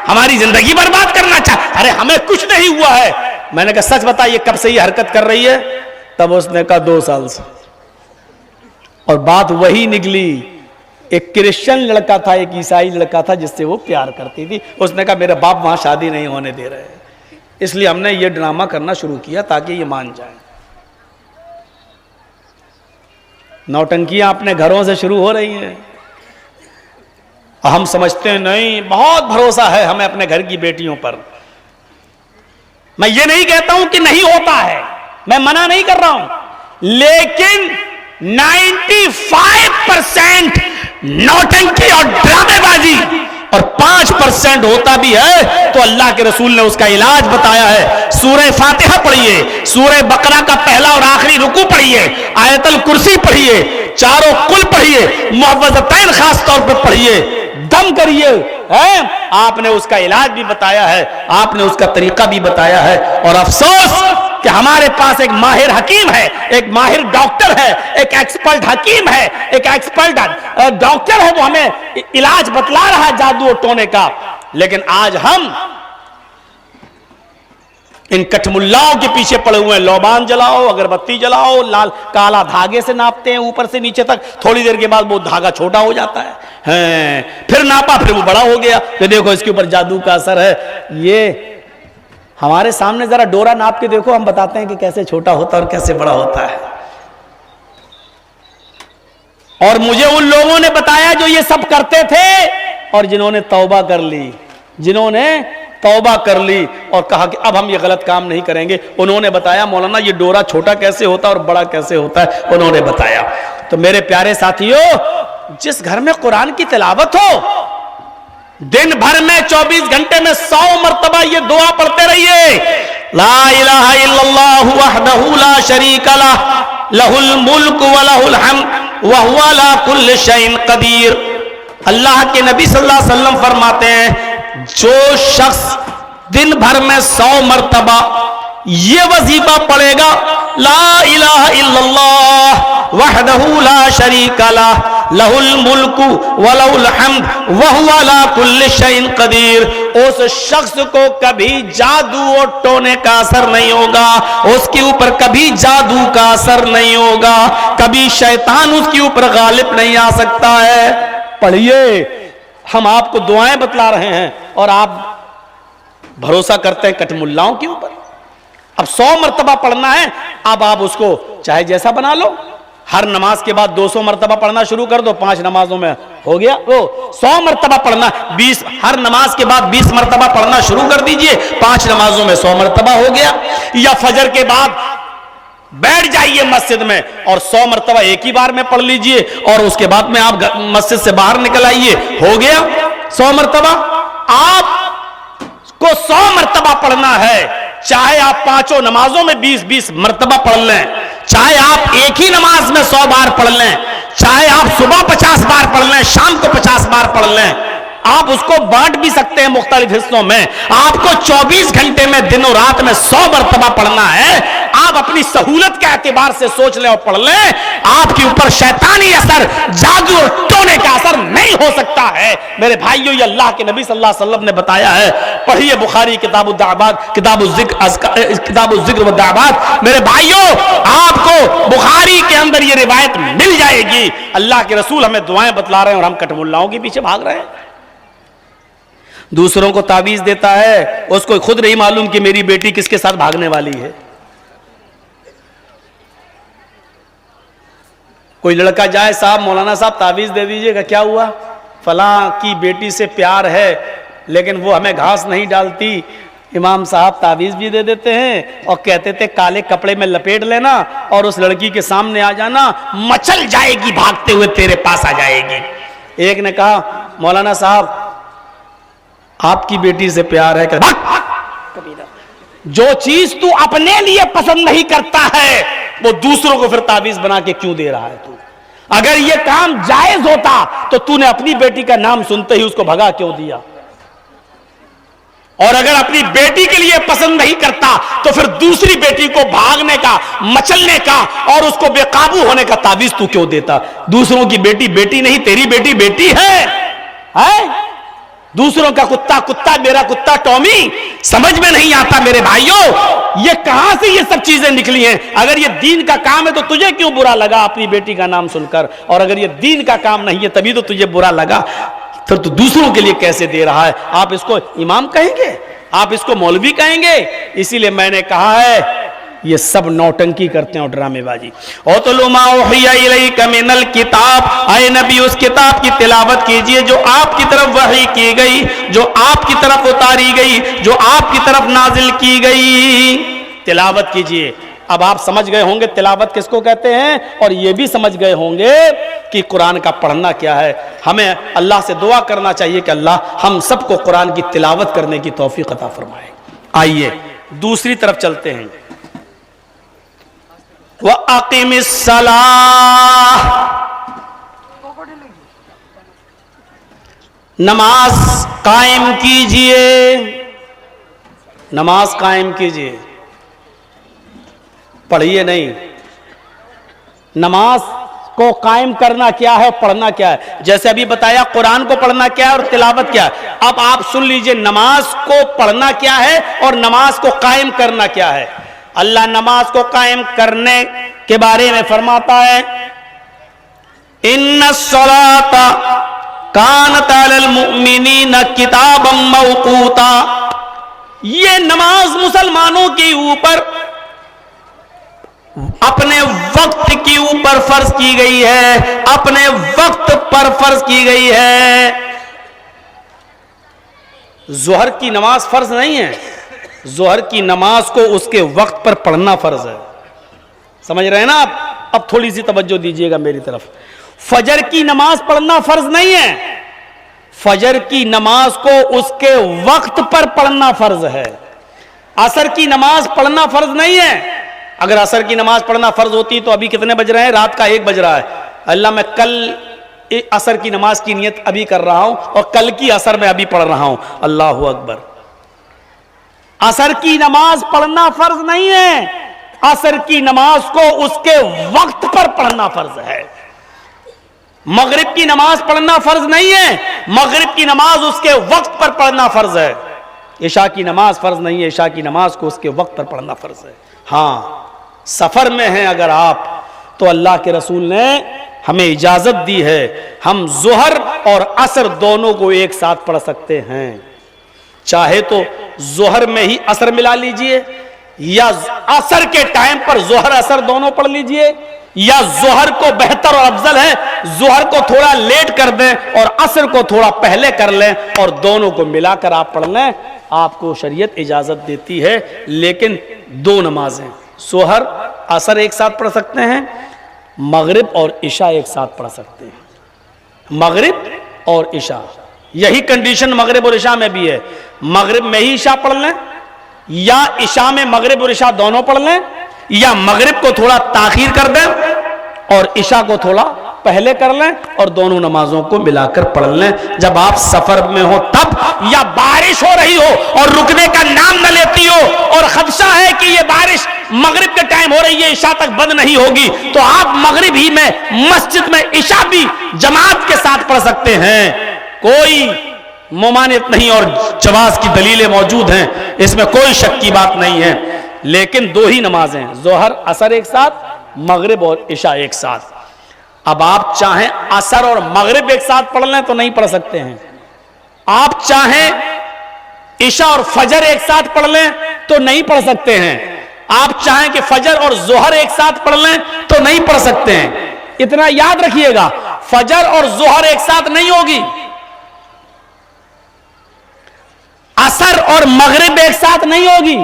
ہماری زندگی برباد کرنا چاہ. ارے ہمیں کچھ نہیں ہوا ہے. میں نے کہا سچ بتا یہ کب سے یہ حرکت کر رہی ہے؟ تب اس نے کہا 2 سال سے. اور بات وہی نکلی. ایک کرسچن لڑکا تھا, ایک عیسائی لڑکا تھا جس سے وہ پیار کرتی تھی. اس نے کہا میرے باپ وہاں شادی نہیں ہونے دے رہے, اس لیے ہم نے یہ ڈرامہ کرنا شروع کیا تاکہ یہ مان جائیں. نوٹنکیاں اپنے گھروں سے شروع ہو رہی ہیں. ہم سمجھتے ہیں نہیں, بہت بھروسہ ہے ہمیں اپنے گھر کی بیٹیوں پر. میں یہ نہیں کہتا ہوں کہ نہیں ہوتا ہے, میں منع نہیں کر رہا ہوں, لیکن 95% نوٹنکی اور ڈرامے بازی اور 5% ہوتا بھی ہے تو اللہ کے رسول نے اس کا علاج بتایا ہے. سورہ فاتحہ پڑھیے, سورہ بقرہ کا پہلا اور آخری رکوع پڑھیے, آیت الکرسی پڑھیے, چاروں قل پڑھیے, معوذتین خاص طور پر پڑھیے, دم کریے. آپ نے اس کا علاج بھی بتایا ہے, آپ نے اس کا طریقہ بھی بتایا ہے. اور افسوس کہ ہمارے پاس ایک ماہر حکیم ہے, ایک ماہر ڈاکٹر ہے, ایک ایکسپرٹ حکیم ہے, ایک ایکسپرٹ ڈاکٹر ہے, وہ ہمیں علاج بتلا رہا ہے جادو اور ٹونے کا. لیکن آج ہم ان کٹ ملاؤں کے پیچھے پڑے ہوئے ہیں. لوبان جلاؤ, اگربتی جلاؤ, لال کالا دھاگے سے ناپتے ہیں اوپر سے نیچے تک, تھوڑی دیر کے بعد وہ دھاگا چھوٹا ہو جاتا ہے, پھر ناپا, پھر وہ بڑا ہو گیا, تو دیکھو اس کے اوپر جادو کا اثر ہے. یہ ہمارے سامنے ذرا ڈورا ناپ کے دیکھو, ہم بتاتے ہیں کہ کیسے چھوٹا ہوتا ہے اور کیسے بڑا ہوتا ہے. اور مجھے ان لوگوں نے بتایا جو یہ سب کرتے تھے اور جنہوں نے توبہ کر لی, جنہوں نے توبہ کر لی اور کہا کہ اب ہم یہ غلط کام نہیں کریں گے. انہوں نے بتایا مولانا یہ ڈورا چھوٹا کیسے ہوتا ہے اور بڑا کیسے ہوتا ہے, انہوں نے بتایا. تو میرے پیارے ساتھیوں, جس گھر میں قرآن کی تلاوت ہو, دن بھر میں 24 گھنٹے میں 100 مرتبہ یہ دعا پڑھتے رہیے, لا الہ الا اللہ وحدہ لا شریک لہ لہ الملک ولہ الحمد وہو علی کل شیء قدیر. اللہ کے نبی صلی اللہ علیہ وسلم فرماتے ہیں جو شخص دن بھر میں 100 مرتبہ یہ وظیفہ پڑھے گا, لا الہ الا اللہ وحدہ لا شریک لہ لہ الملک ولہ الحمد وہو علی کل شیء قدیر, اس شخص کو کبھی جادو اور ٹونے کا اثر نہیں ہوگا, اس کے اوپر کبھی جادو کا اثر نہیں ہوگا, کبھی شیطان اس کے اوپر غالب نہیں آ سکتا ہے. پڑھیے, ہم آپ کو دعائیں بتلا رہے ہیں اور آپ بھروسہ کرتے ہیں کٹ ملاؤں کے اوپر. اب 100 مرتبہ پڑھنا ہے, اب آپ اس کو چاہے جیسا بنا لو, ہر نماز کے بعد 200 مرتبہ پڑھنا شروع کر دو, 5 نمازوں میں ہو گیا. وہ 100 مرتبہ پڑھنا, 20 ہر نماز کے بعد 20 مرتبہ پڑھنا شروع کر دیجئے, 5 نمازوں میں 100 مرتبہ ہو گیا. یا فجر کے بعد بیٹھ جائیے مسجد میں اور 100 مرتبہ ایک ہی بار میں پڑھ لیجئے, اور اس کے بعد میں آپ مسجد سے باہر نکل آئیے, ہو گیا 100 مرتبہ. آپ کو 100 مرتبہ پڑھنا ہے, چاہے آپ 5 نمازوں میں 20-20 مرتبہ پڑھ لیں, چاہے آپ ایک ہی نماز میں 100 بار پڑھ لیں, چاہے آپ صبح 50 بار پڑھ لیں, شام کو 50 بار پڑھ لیں. آپ اس کو بانٹ بھی سکتے ہیں مختلف حصوں میں. آپ کو 24 گھنٹے میں دن و رات میں 100 مرتبہ پڑھنا ہے. آپ اپنی سہولت کے اعتبار سے سوچ لیں اور پڑھ لیں, آپ کے اوپر شیطانی اثر, جادو اور ٹونے کا اثر نہیں ہو سکتا ہے. میرے بھائیوں, یہ اللہ کے نبی صلی اللہ علیہ وسلم نے بتایا ہے. پڑھیے بخاری کتاب الدعوات, کتاب الذکر والدعوات. میرے بھائیوں, آپ کو بخاری کے اندر یہ روایت مل جائے گی. اللہ کے رسول ہمیں دعائیں بتلا رہے ہیں اور ہم کٹ ملاؤں کے پیچھے بھاگ رہے ہیں. دوسروں کو تعویذ دیتا ہے، اس کو خود نہیں معلوم کہ میری بیٹی کس کے ساتھ بھاگنے والی ہے۔ کوئی لڑکا جائے، صاحب مولانا صاحب تعویذ دے دیجئے گا، کیا ہوا؟ فلاں کی بیٹی سے پیار ہے لیکن وہ ہمیں گھاس نہیں ڈالتی، امام صاحب تعویذ بھی دے دیتے ہیں اور کہتے تھے کالے کپڑے میں لپیٹ لینا اور اس لڑکی کے سامنے آ جانا، مچل جائے گی، بھاگتے ہوئے تیرے پاس آ جائے گی۔ ایک نے کہا مولانا صاحب آپ کی بیٹی سے پیار ہے، جو چیز تو اپنے لیے پسند نہیں کرتا ہے وہ دوسروں کو پھر تعویذ بنا کے کیوں دے رہا ہے تو؟ اگر یہ کام جائز ہوتا تو نے اپنی بیٹی کا نام سنتے ہی اس کو بھگا کیوں دیا؟ اور اگر اپنی بیٹی کے لیے پسند نہیں کرتا تو پھر دوسری بیٹی کو بھاگنے کا، مچلنے کا اور اس کو بے قابو ہونے کا تعویذ تو کیوں دیتا؟ دوسروں کی بیٹی بیٹی نہیں، تیری بیٹی بیٹی ہے۔ دوسروں کا کتا کتا، میرا کتا ٹامی، سمجھ میں نہیں آتا میرے بھائیوں، یہ کہاں سے یہ سب چیزیں نکلی ہیں؟ اگر یہ دین کا کام ہے تو تجھے کیوں برا لگا اپنی بیٹی کا نام سن کر؟ اور اگر یہ دین کا کام نہیں ہے تبھی تو تجھے برا لگا، پھر تو دوسروں کے لیے کیسے دے رہا ہے؟ آپ اس کو امام کہیں گے؟ آپ اس کو مولوی کہیں گے؟ اسی لیے میں نے کہا ہے یہ سب نوٹنکی کرتے ہیں اور ڈرامے بازی۔ اُتْلُ مَا أُوحِیَ إِلَیْکَ مِنَ الْکِتَابِ، اے نبی اس کتاب کی تلاوت کیجئے جو آپ کی طرف وحی کی گئی، جو آپ کی طرف اتاری گئی، جو آپ کی طرف نازل کی گئی، تلاوت کیجئے۔ اب آپ سمجھ گئے ہوں گے تلاوت کس کو کہتے ہیں، اور یہ بھی سمجھ گئے ہوں گے کہ قرآن کا پڑھنا کیا ہے۔ ہمیں اللہ سے دعا کرنا چاہیے کہ اللہ ہم سب کو قرآن کی تلاوت کرنے کی توفیق عطا فرمائے۔ آئیے دوسری طرف چلتے ہیں۔ وَأَقِمِ الصَّلَاةَ، نماز قائم کیجئے، نماز قائم کیجئے، پڑھیے نہیں۔ نماز کو قائم کرنا کیا ہے، پڑھنا کیا ہے؟ جیسے ابھی بتایا قرآن کو پڑھنا کیا ہے اور تلاوت کیا ہے، اب آپ سن لیجئے نماز کو پڑھنا کیا ہے اور نماز کو قائم کرنا کیا ہے۔ اللہ نماز کو قائم کرنے کے بارے میں فرماتا ہے اِنَّ الصَّلَاةَ كَانَتْ عَلَى الْمُؤْمِنِينَ كِتَابًا مَوْقُوتًا، یہ نماز مسلمانوں کے اوپر اپنے وقت کے اوپر فرض کی گئی ہے، اپنے وقت پر فرض کی گئی ہے۔ ظہر کی نماز فرض نہیں ہے، ظہر کی نماز کو اس کے وقت پر پڑھنا فرض ہے، سمجھ رہے ہیں نا آپ؟ اب تھوڑی سی توجہ دیجئے گا میری طرف۔ فجر کی نماز پڑھنا فرض نہیں ہے، فجر کی نماز کو اس کے وقت پر پڑھنا فرض ہے۔ عصر کی نماز پڑھنا فرض نہیں ہے، اگر عصر کی نماز پڑھنا فرض ہوتی تو ابھی کتنے بج رہے ہیں؟ رات کا 1 بج رہا ہے۔ اللہ میں کل عصر کی نماز کی نیت ابھی کر رہا ہوں اور کل کی عصر میں ابھی پڑھ رہا ہوں، اللہ اکبر۔ عصر کی نماز پڑھنا فرض نہیں ہے، عصر کی نماز کو اس کے وقت پر پڑھنا فرض ہے۔ مغرب کی نماز پڑھنا فرض نہیں ہے، مغرب کی نماز اس کے وقت پر پڑھنا فرض ہے۔ عشاء کی نماز فرض نہیں ہے، عشاء کی نماز کو اس کے وقت پر پڑھنا فرض ہے۔ ہاں سفر میں ہیں اگر آپ تو اللہ کے رسول نے ہمیں اجازت دی ہے، ہم ظہر اور عصر دونوں کو ایک ساتھ پڑھ سکتے ہیں، چاہے تو ظہر میں ہی عصر ملا لیجئے، یا عصر کے ٹائم پر ظہر عصر دونوں پڑھ لیجئے، یا ظہر کو بہتر اور افضل ہے ظہر کو تھوڑا لیٹ کر دیں اور عصر کو تھوڑا پہلے کر لیں اور دونوں کو ملا کر آپ پڑھ لیں، آپ کو شریعت اجازت دیتی ہے۔ لیکن 2 نمازیں ظہر عصر ایک ساتھ پڑھ سکتے ہیں، مغرب اور عشاء ایک ساتھ پڑھ سکتے ہیں، مغرب اور عشاء۔ یہی کنڈیشن مغرب اور عشاء میں بھی ہے، مغرب میں ہی عشاء پڑھ لیں یا عشاء میں مغرب اور عشاء دونوں پڑھ لیں، یا مغرب کو تھوڑا تاخیر کر دیں اور عشاء کو تھوڑا پہلے کر لیں اور دونوں نمازوں کو ملا کر پڑھ لیں جب آپ سفر میں ہو تب، یا بارش ہو رہی ہو اور رکنے کا نام نہ لیتی ہو اور خدشہ ہے کہ یہ بارش مغرب کے ٹائم ہو رہی ہے عشاء تک بند نہیں ہوگی، تو آپ مغرب ہی میں مسجد میں عشاء بھی جماعت کے ساتھ پڑھ سکتے ہیں، کوئی ممانعت نہیں اور جواز کی دلیلیں موجود ہیں، اس میں کوئی شک کی بات نہیں ہے۔ لیکن 2 ہی نمازیں ہیں، ظہر عصر ایک ساتھ، مغرب اور عشاء ایک ساتھ۔ اب آپ چاہیں عصر اور مغرب ایک ساتھ پڑھ لیں تو نہیں پڑھ سکتے ہیں، آپ چاہیں عشاء اور فجر ایک ساتھ پڑھ لیں تو نہیں پڑھ سکتے ہیں. آپ چاہیں کہ فجر اور ظہر ایک ساتھ پڑھ لیں تو نہیں پڑھ سکتے ہیں. اتنا یاد رکھیے گا, فجر اور ظہر ایک ساتھ نہیں ہوگی, عصر اور مغرب ایک ساتھ نہیں ہوگی.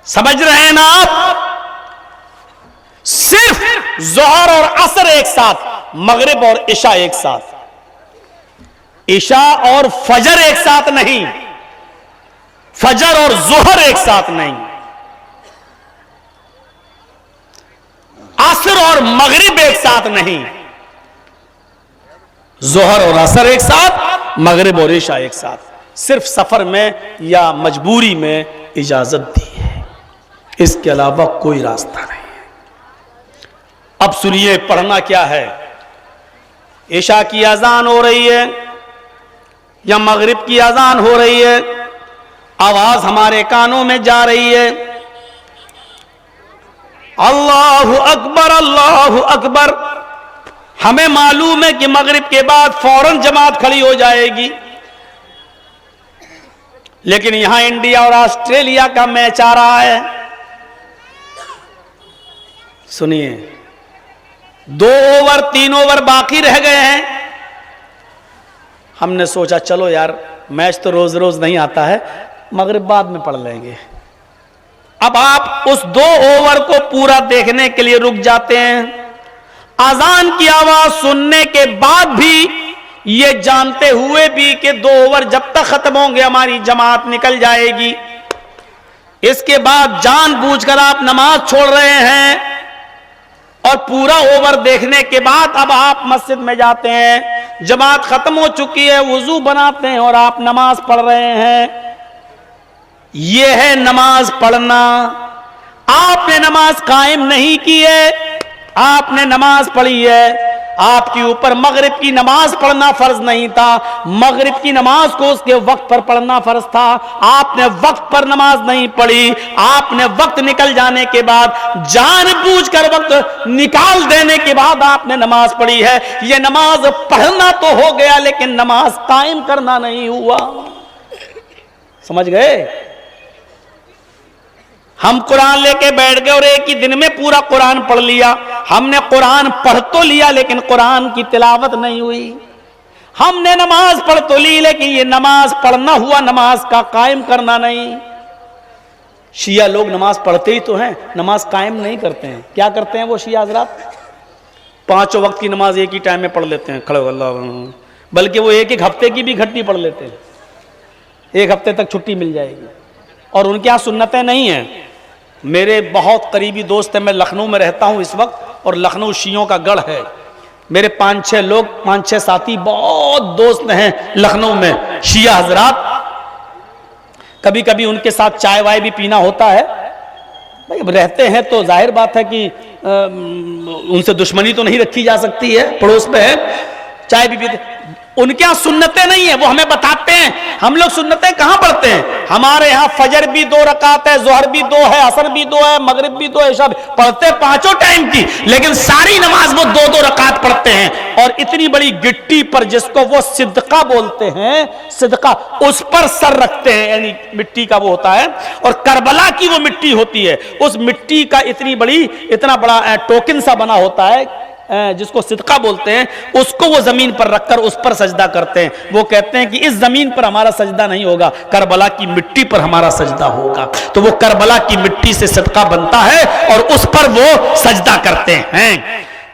سمجھ رہے ہیں نا آپ؟ صرف ظہر اور عصر ایک ساتھ, مغرب اور عشاء ایک ساتھ. عشاء اور فجر ایک ساتھ نہیں, فجر اور ظہر ایک ساتھ نہیں, عصر اور مغرب ایک ساتھ نہیں, ظہر اور عصر ایک ساتھ, مغرب اور عشاء ایک ساتھ. صرف سفر میں یا مجبوری میں اجازت دی ہے, اس کے علاوہ کوئی راستہ نہیں ہے. اب سنیے پڑھنا کیا ہے. عشاء کی اذان ہو رہی ہے یا مغرب کی اذان ہو رہی ہے, آواز ہمارے کانوں میں جا رہی ہے, اللہ اکبر اللہ اکبر. ہمیں معلوم ہے کہ مغرب کے بعد فوراً جماعت کھڑی ہو جائے گی, لیکن یہاں انڈیا اور آسٹریلیا کا میچ آ رہا ہے. سنیے, 2 اوور 3 اوور باقی رہ گئے ہیں. ہم نے سوچا چلو یار میچ تو روز روز نہیں آتا ہے, مغرب بعد میں پڑھ لیں گے. اب آپ اس 2 اوور کو پورا دیکھنے کے لیے رک جاتے ہیں. اذان کی آواز سننے کے بعد بھی, یہ جانتے ہوئے بھی کہ 2 اوور جب تک ختم ہوں گے ہماری جماعت نکل جائے گی. اس کے بعد جان بوجھ کر آپ نماز چھوڑ رہے ہیں, اور پورا اوور دیکھنے کے بعد اب آپ مسجد میں جاتے ہیں, جماعت ختم ہو چکی ہے, وضو بناتے ہیں اور آپ نماز پڑھ رہے ہیں. یہ ہے نماز پڑھنا. آپ نے نماز قائم نہیں کی ہے, آپ نے نماز پڑھی ہے. آپ کے اوپر مغرب کی نماز پڑھنا فرض نہیں تھا, مغرب کی نماز کو اس کے وقت پر پڑھنا فرض تھا. آپ نے وقت پر نماز نہیں پڑھی, آپ نے وقت نکل جانے کے بعد جان بوجھ کر وقت نکال دینے کے بعد آپ نے نماز پڑھی ہے. یہ نماز پڑھنا تو ہو گیا لیکن نماز قائم کرنا نہیں ہوا. سمجھ گئے؟ ہم قرآن لے کے بیٹھ گئے اور ایک ہی دن میں پورا قرآن پڑھ لیا. ہم نے قرآن پڑھ تو لیا لیکن قرآن کی تلاوت نہیں ہوئی. ہم نے نماز پڑھ تو لی لیکن یہ نماز پڑھنا ہوا, نماز کا قائم کرنا نہیں. شیعہ لوگ نماز پڑھتے ہی تو ہیں, نماز قائم نہیں کرتے ہیں. کیا کرتے ہیں وہ شیعہ حضرات؟ 5 وقت کی نماز ایک ہی ٹائم میں پڑھ لیتے ہیں, کھڑے ہو اللہ, بلکہ وہ ایک ہفتے کی بھی گھٹی پڑھ لیتے ہیں. 1 ہفتے تک چھٹی مل جائے گی. اور ان کے یہاں سنتیں نہیں ہیں. میرے بہت قریبی دوست ہیں, میں لکھنؤ میں رہتا ہوں اس وقت, اور لکھنؤ شیعوں کا گڑھ ہے. میرے 5-6 ساتھی بہت دوست ہیں لکھنؤ میں, شیعہ حضرات. کبھی کبھی ان کے ساتھ چائے وائے بھی پینا ہوتا ہے. رہتے ہیں تو ظاہر بات ہے کہ ان سے دشمنی تو نہیں رکھی جا سکتی ہے, پڑوس پہ ہے, چائے بھی پیتے. ان کے یہاں سنتیں نہیں ہیں, وہ ہمیں بتاتے ہیں. ہم لوگ سنتیں کہاں پڑھتے ہیں؟ ہمارے یہاں فجر بھی 2 رکعت ہے, ظہر بھی 2 ہے, عصر بھی 2 ہے, مغرب بھی 2, عشاء بھی. پڑھتے 5 ٹائم کی, لیکن ساری نماز وہ 2 رکعت پڑھتے ہیں. اور اتنی بڑی گٹی پر جس کو وہ صدقہ بولتے ہیں, صدقہ, اس پر سر رکھتے ہیں, یعنی مٹی کا وہ ہوتا ہے, اور کربلا کی وہ مٹی ہوتی ہے, اس مٹی کا اتنا بڑا ٹوکن سا بنا ہوتا ہے جس کو صدقہ بولتے ہیں, اس کو وہ زمین پر رکھ کر اس پر سجدہ کرتے ہیں. وہ کہتے ہیں کہ اس زمین پر ہمارا سجدہ نہیں ہوگا, کربلا کی مٹی پر ہمارا سجدہ ہوگا. تو وہ کربلا کی مٹی سے صدقہ بنتا ہے اور اس پر وہ سجدہ کرتے ہیں.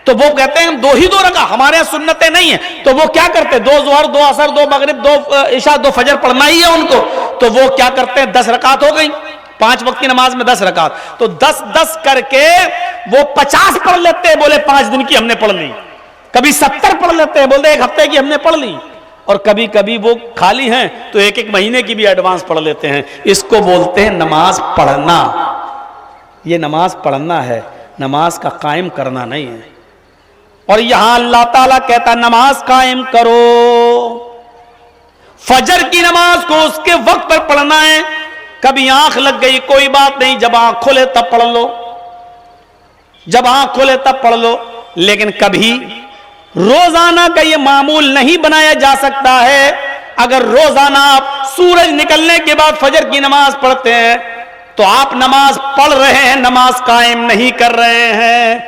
تو وہ کہتے ہیں 2 ہی 2 رکعت, ہمارے یہاں سنتیں نہیں ہیں. تو وہ کیا کرتے ہیں؟ 2 ظہر 2 عصر 2 مغرب 2 عشاء 2 فجر پڑھنا ہی ہے ان کو. تو وہ کیا کرتے ہیں؟ 10 رکعت ہو گئی, 5 وقت کی نماز میں 10 رکعت, تو 10 کر کے وہ 50 پڑھ لیتے ہیں. بولے 5 دن کی ہم نے پڑھ لی. کبھی 70 پڑھ لیتے ہیں, بولتے 1 ہفتے کی ہم نے پڑھ لی. اور کبھی کبھی وہ خالی ہیں تو 1 مہینے کی بھی ایڈوانس پڑھ لیتے ہیں. اس کو بولتے ہیں نماز پڑھنا. یہ نماز پڑھنا ہے, نماز کا قائم کرنا نہیں ہے. اور یہاں اللہ تعالیٰ کہتا نماز قائم کرو. فجر کی نماز کو اس کے وقت پر پڑھنا ہے. کبھی آنکھ لگ گئی کوئی بات نہیں, جب آنکھ کھولے تب پڑھ لو, جب آنکھ کھولے تب پڑھ لو. لیکن کبھی روزانہ کا یہ معمول نہیں بنایا جا سکتا ہے. اگر روزانہ آپ سورج نکلنے کے بعد فجر کی نماز پڑھتے ہیں تو آپ نماز پڑھ رہے ہیں، نماز قائم نہیں کر رہے ہیں،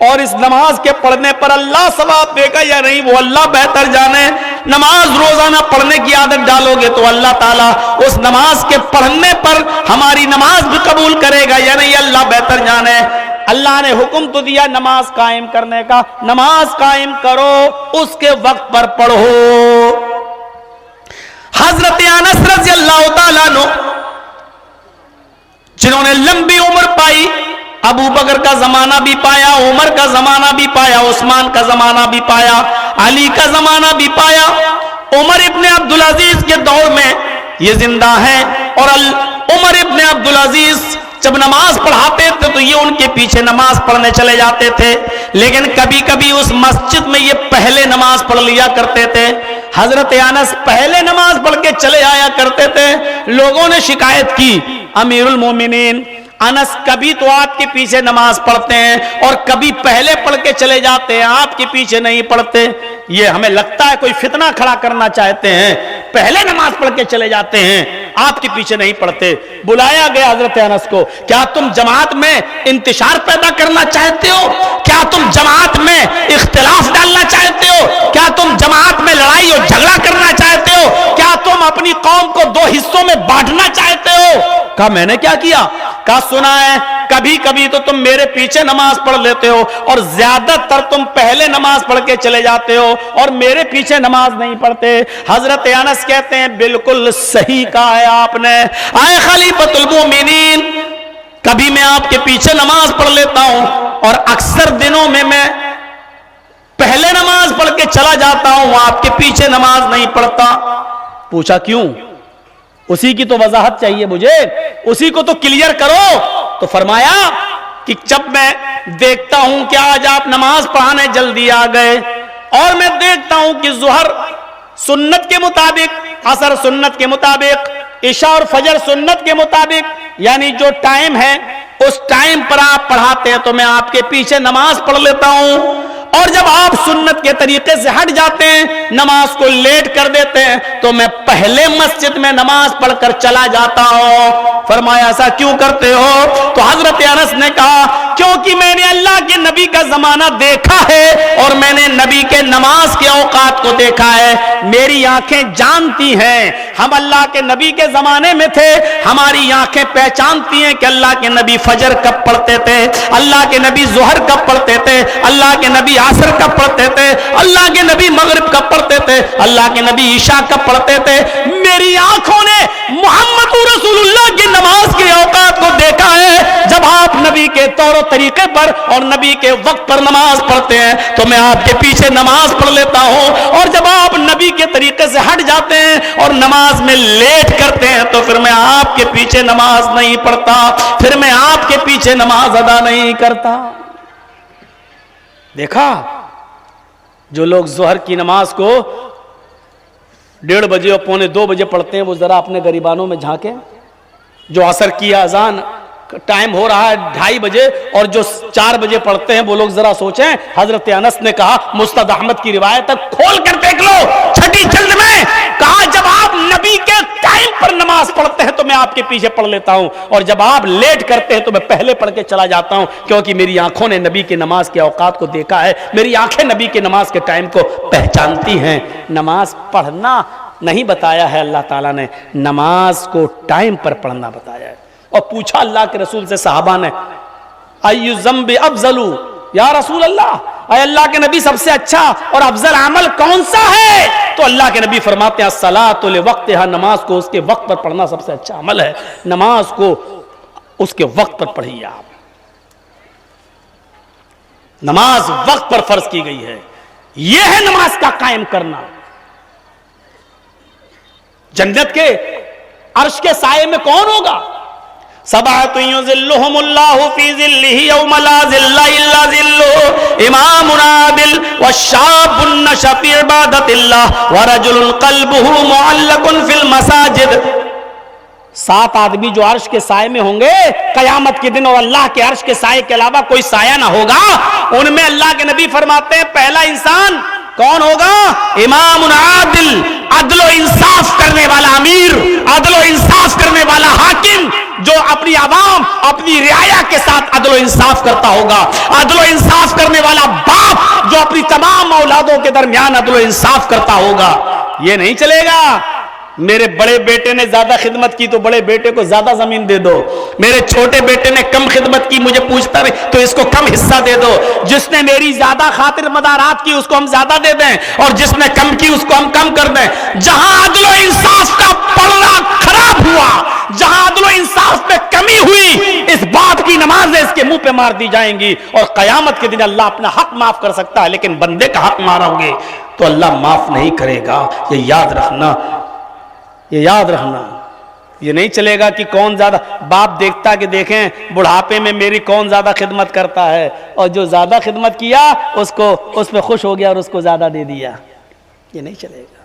اور اس نماز کے پڑھنے پر اللہ ثواب دے گا یا نہیں وہ اللہ بہتر جانے۔ نماز روزانہ پڑھنے کی عادت ڈالو گے تو اللہ تعالیٰ اس نماز کے پڑھنے پر ہماری نماز بھی قبول کرے گا یا نہیں اللہ بہتر جانے۔ اللہ نے حکم تو دیا نماز قائم کرنے کا، نماز قائم کرو، اس کے وقت پر پڑھو۔ حضرت انس رضی اللہ تعالیٰ عنہ جنہوں نے لمبی عمر پائی، ابو بکر کا زمانہ بھی پایا، عمر کا زمانہ بھی پایا، عثمان کا زمانہ بھی پایا، علی کا زمانہ بھی پایا، عمر ابن عبدالعزیز کے دور میں یہ زندہ ہیں، اور عمر ابن عبدالعزیز جب نماز پڑھاتے تھے تو یہ ان کے پیچھے نماز پڑھنے چلے جاتے تھے، لیکن کبھی کبھی اس مسجد میں یہ پہلے نماز پڑھ لیا کرتے تھے۔ حضرت انس پہلے نماز پڑھ کے چلے آیا کرتے تھے۔ لوگوں نے شکایت کی، امیر المومنین انس کبھی تو آپ کے پیچھے نماز پڑھتے ہیں اور کبھی پہلے پڑھ کے چلے جاتے ہیں، آپ کے پیچھے نہیں پڑھتے، یہ ہمیں لگتا ہے کوئی فتنہ کھڑا کرنا چاہتے ہیں، پہلے نماز پڑھ کے چلے جاتے ہیں، آپ کے پیچھے نہیں پڑھتے۔ بلایا گیا حضرت انس کو، کیا تم جماعت میں انتشار پیدا کرنا چاہتے ہو؟ کیا تم جماعت میں اختلاف ڈالنا چاہتے ہو؟ کیا تم جماعت میں لڑائی اور جھگڑا کرنا چاہتے ہو؟ کیا تم اپنی قوم کو دو حصوں میں بانٹنا چاہتے ہو؟ کہا میں نے کیا کیا؟ کہا سنا ہے کبھی کبھی تو تم میرے پیچھے نماز پڑھ لیتے ہو اور زیادہ تر تم پہلے نماز پڑھ کے چلے جاتے ہو اور میرے پیچھے نماز نہیں پڑھتے۔ حضرت انس کہتے ہیں بالکل صحیح کہا ہے آپ نے، اے خلیفۃ المومنین، کبھی میں آپ کے پیچھے نماز پڑھ لیتا ہوں اور اکثر دنوں میں پہلے نماز پڑھ کے چلا جاتا ہوں، آپ کے پیچھے نماز نہیں پڑھتا۔ پوچھا کیوں؟ اسی کی تو وضاحت چاہیے مجھے، اسی کو تو کلیئر کرو۔ تو فرمایا کہ جب میں دیکھتا ہوں کہ آج آپ نماز پڑھانے جلدی آ گئے اور میں دیکھتا ہوں کہ ظہر سنت کے مطابق، عصر سنت کے مطابق، عشاء اور فجر سنت کے مطابق، یعنی جو ٹائم ہے اس ٹائم پر آپ پڑھاتے ہیں تو میں آپ کے پیچھے نماز پڑھ لیتا ہوں، اور جب آپ سنت کے طریقے سے ہٹ جاتے ہیں، نماز کو لیٹ کر دیتے ہیں، تو میں پہلے مسجد میں نماز پڑھ کر چلا جاتا ہوں۔ فرمایا ایسا کیوں کرتے ہو؟ تو حضرت انس نے کہا کیونکہ میں نے اللہ کے نبی کا زمانہ دیکھا ہے اور میں نے نبی کے نماز کے اوقات کو دیکھا ہے، میری آنکھیں جانتی ہیں، ہم اللہ کے نبی کے زمانے میں تھے، ہماری آنکھیں پہچانتی ہیں کہ اللہ کے نبی فجر کب پڑھتے تھے، اللہ کے نبی ظہر کب پڑھتے تھے، اللہ کے نبی عصر کب پڑھتے تھے، اللہ کے نبی مغرب کب پڑھتے تھے، اللہ کے نبی عشاء کب پڑھتے تھے۔ میری آنکھوں نے محمد رسول اللہ کی نماز کے اوقات کو دیکھا ہے، جب آپ نبی کے طور و طریقے پر اور نبی کے وقت پر نماز پڑھتے ہیں تو میں آپ کے پیچھے نماز پڑھ لیتا ہوں، اور جب آپ نبی کے طریقے سے ہٹ جاتے ہیں اور نماز میں لیٹ کرتے ہیں تو پھر میں آپ کے پیچھے نماز نہیں پڑھتا، پھر میں آپ کے پیچھے نماز ادا نہیں کرتا۔ دیکھا، جو لوگ ظہر کی نماز کو 1:30 بجے اور 1:45 بجے پڑھتے ہیں وہ ذرا اپنے گریبانوں میں جھانکیں، جو عصر کی اذان ٹائم ہو رہا ہے 2:30 بجے اور جو 4 بجے پڑھتے ہیں وہ لوگ ذرا سوچیں۔ حضرت انس نے کہا، مستد احمد کی روایت ہے، کھول کر دیکھ لو 6 جلد میں، کہا جب آپ نبی کے ٹائم پر نماز پڑھتے ہیں تو میں آپ کے پیچھے پڑھ لیتا ہوں، اور جب آپ لیٹ کرتے ہیں تو میں پہلے پڑھ کے چلا جاتا ہوں، کیونکہ میری آنکھوں نے نبی کی نماز کے اوقات کو دیکھا ہے، میری آنکھیں نبی کے نماز کے ٹائم کو پہچانتی ہیں۔ نماز پڑھنا نہیں بتایا ہے اللہ تعالیٰ نے، نماز کو ٹائم پر پڑھنا بتایا ہے۔ اور پوچھا اللہ کے رسول سے صحابہ نے، ایُّ الذنب افضل یا رسول اللہ، اے اللہ کے نبی سب سے اچھا اور افضل عمل کون سا ہے؟ تو اللہ کے نبی فرماتے ہیں الصلاۃ لوقتہا، نماز کو اس کے وقت پر پڑھنا سب سے اچھا عمل ہے، نماز کو اس کے وقت پر پڑھیے آپ۔ نماز وقت پر فرض کی گئی ہے، یہ ہے نماز کا قائم کرنا۔ جنت کے عرش کے سائے میں کون ہوگا؟ سبعۃ یظلھم اللہ فی ظلہ یوم لا ظل الا ظلہ، امام عادل والشاب نشأ فی عبادۃ اللہ ورجل قلبہ معلق فی المساجد۔ 7 آدمی جو عرش کے سائے میں ہوں گے قیامت کے دن، اور اللہ کے عرش کے سائے کے علاوہ کوئی سایہ نہ ہوگا۔ ان میں اللہ کے نبی فرماتے ہیں پہلا انسان کون ہوگا؟ امام عادل، عدل و انصاف کرنے والا امیر، عدل و انصاف کرنے والا حاکم، جو اپنی عوام، اپنی رعایا کے ساتھ عدل و انصاف کرتا ہوگا، عدل و انصاف کرنے والا باپ جو اپنی تمام اولادوں کے درمیان عدل و انصاف کرتا ہوگا۔ یہ نہیں چلے گا میرے بڑے بیٹے نے زیادہ خدمت کی تو بڑے بیٹے کو زیادہ زمین دے دو، میرے چھوٹے بیٹے نے کم خدمت کی مجھے پوچھتا رہے تو اس کو کم حصہ دے دو، جس نے میری زیادہ خاطر مدارات کی اس کو ہم زیادہ دے دیں اور جس نے کم کی اس کو ہم کم کر دیں۔ جہاں عدل و انصاف کا پلڑا خراب ہوا، جہاں عدل و انصاف میں کمی ہوئی، اس بات کی نمازیں اس کے منہ پہ مار دی جائیں گی، اور قیامت کے دن اللہ اپنا حق معاف کر سکتا ہے لیکن بندے کا حق مارو گے تو اللہ معاف نہیں کرے گا۔ یہ یاد رکھنا، یہ یاد رکھنا۔ یہ نہیں چلے گا کہ کون زیادہ، باپ دیکھتا کہ دیکھیں بڑھاپے میں میری کون زیادہ خدمت کرتا ہے، اور جو زیادہ خدمت کیا اس پہ خوش ہو گیا اور اس کو زیادہ دے دیا۔ یہ نہیں چلے گا۔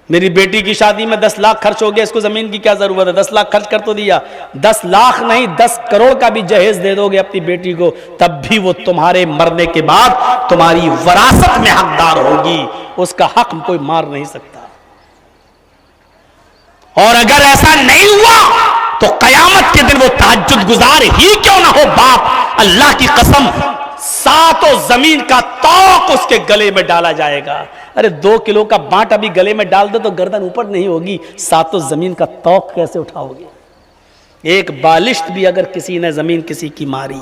میری بیٹی کی شادی میں 10 لاکھ خرچ ہو گیا، اس کو زمین کی کیا ضرورت ہے؟ 10 لاکھ خرچ کر تو دیا، 10 لاکھ نہیں 10 کروڑ کا بھی جہیز دے دو گے اپنی بیٹی کو، تب بھی وہ تمہارے مرنے کے بعد تمہاری وراثت میں حقدار ہوگی، اس کا حق کوئی مار نہیں سکتا۔ اور اگر ایسا نہیں ہوا تو قیامت کے دن وہ تہجد گزار ہی کیوں نہ ہو باپ، اللہ کی قسم 7 زمین کا توق اس کے گلے میں ڈالا جائے گا۔ ارے 2 کلو کا بانٹ ابھی گلے میں ڈال دو تو گردن اوپر نہیں ہوگی، 7 زمین کا توق کیسے اٹھاؤ گے؟ ایک بالشت بھی اگر کسی نے زمین کسی کی ماری،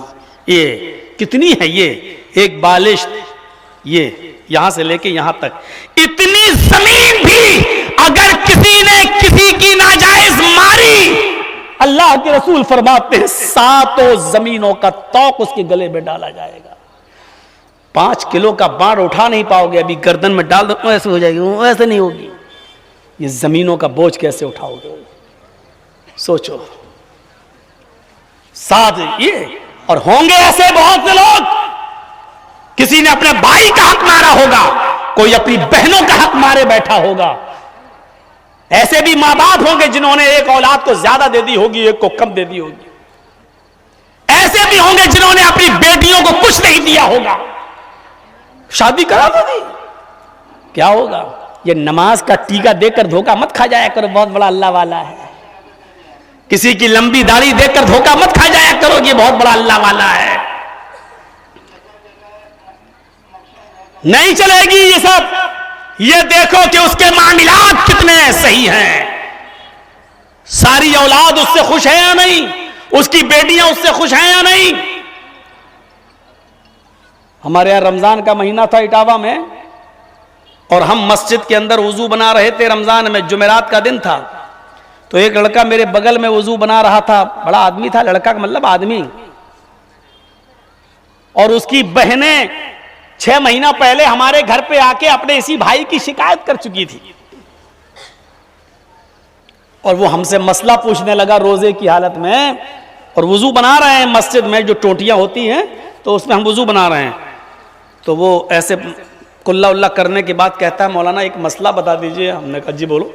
یہ کتنی ہے؟ یہ ایک بالشت، یہ یہاں سے لے کے یہاں تک اتنی زمین بھی اگر کسی نے کسی کی ناجائز ماری، اللہ کے رسول فرماتے ہیں 7 زمینوں کا توق اس کے گلے میں ڈالا جائے گا۔ 5 کلو کا بانٹ اٹھا نہیں پاؤ گے، ابھی گردن میں ڈال دو ایسے ہو جائے گی، ایسے نہیں ہوگی۔ یہ زمینوں کا بوجھ کیسے اٹھاؤ گے؟ سوچو۔ 7 یہ، اور ہوں گے ایسے بہت سے لوگ، کسی نے اپنے بھائی کا حق مارا ہوگا، کوئی اپنی بہنوں کا حق مارے بیٹھا ہوگا۔ ایسے بھی ماں باپ ہوں گے جنہوں نے ایک اولاد کو زیادہ دے دی ہوگی، ایک کو کم دے دی ہوگی۔ ایسے بھی ہوں گے جنہوں نے اپنی بیٹیوں کو کچھ نہیں دیا ہوگا، شادی کرا دو دی، کیا ہوگا؟ یہ نماز کا ٹیکا دے کر دھوکہ مت کھا جایا کرو بہت بڑا اللہ والا ہے۔ کسی کی لمبی داڑھی دے کر دھوکہ مت کھا جایا کرو یہ بہت بڑا اللہ والا ہے۔ نہیں چلے گی یہ سب۔ یہ دیکھو کہ اس کے معاملات کتنے صحیح ہیں، ساری اولاد اس سے خوش ہے یا نہیں، اس کی بیٹیاں اس سے خوش ہیں یا نہیں۔ ہمارے یہاں رمضان کا مہینہ تھا اٹاوا میں، اور ہم مسجد کے اندر وضو بنا رہے تھے، رمضان میں جمعرات کا دن تھا، تو ایک لڑکا میرے بغل میں وضو بنا رہا تھا، بڑا آدمی تھا، لڑکا کا مطلب آدمی، اور اس کی بہنیں 6 مہینہ پہلے ہمارے گھر پہ آ کے اپنے اسی بھائی کی شکایت کر چکی تھی، اور وہ ہم سے مسئلہ پوچھنے لگا روزے کی حالت میں، اور وضو بنا رہے ہیں مسجد میں جو ٹوٹیاں ہوتی ہیں تو اس میں ہم وضو بنا رہے ہیں، تو وہ ایسے کلّا اللہ کرنے کے بعد کہتا ہے مولانا ایک مسئلہ بتا دیجئے۔ ہم نے کہا جی بولو۔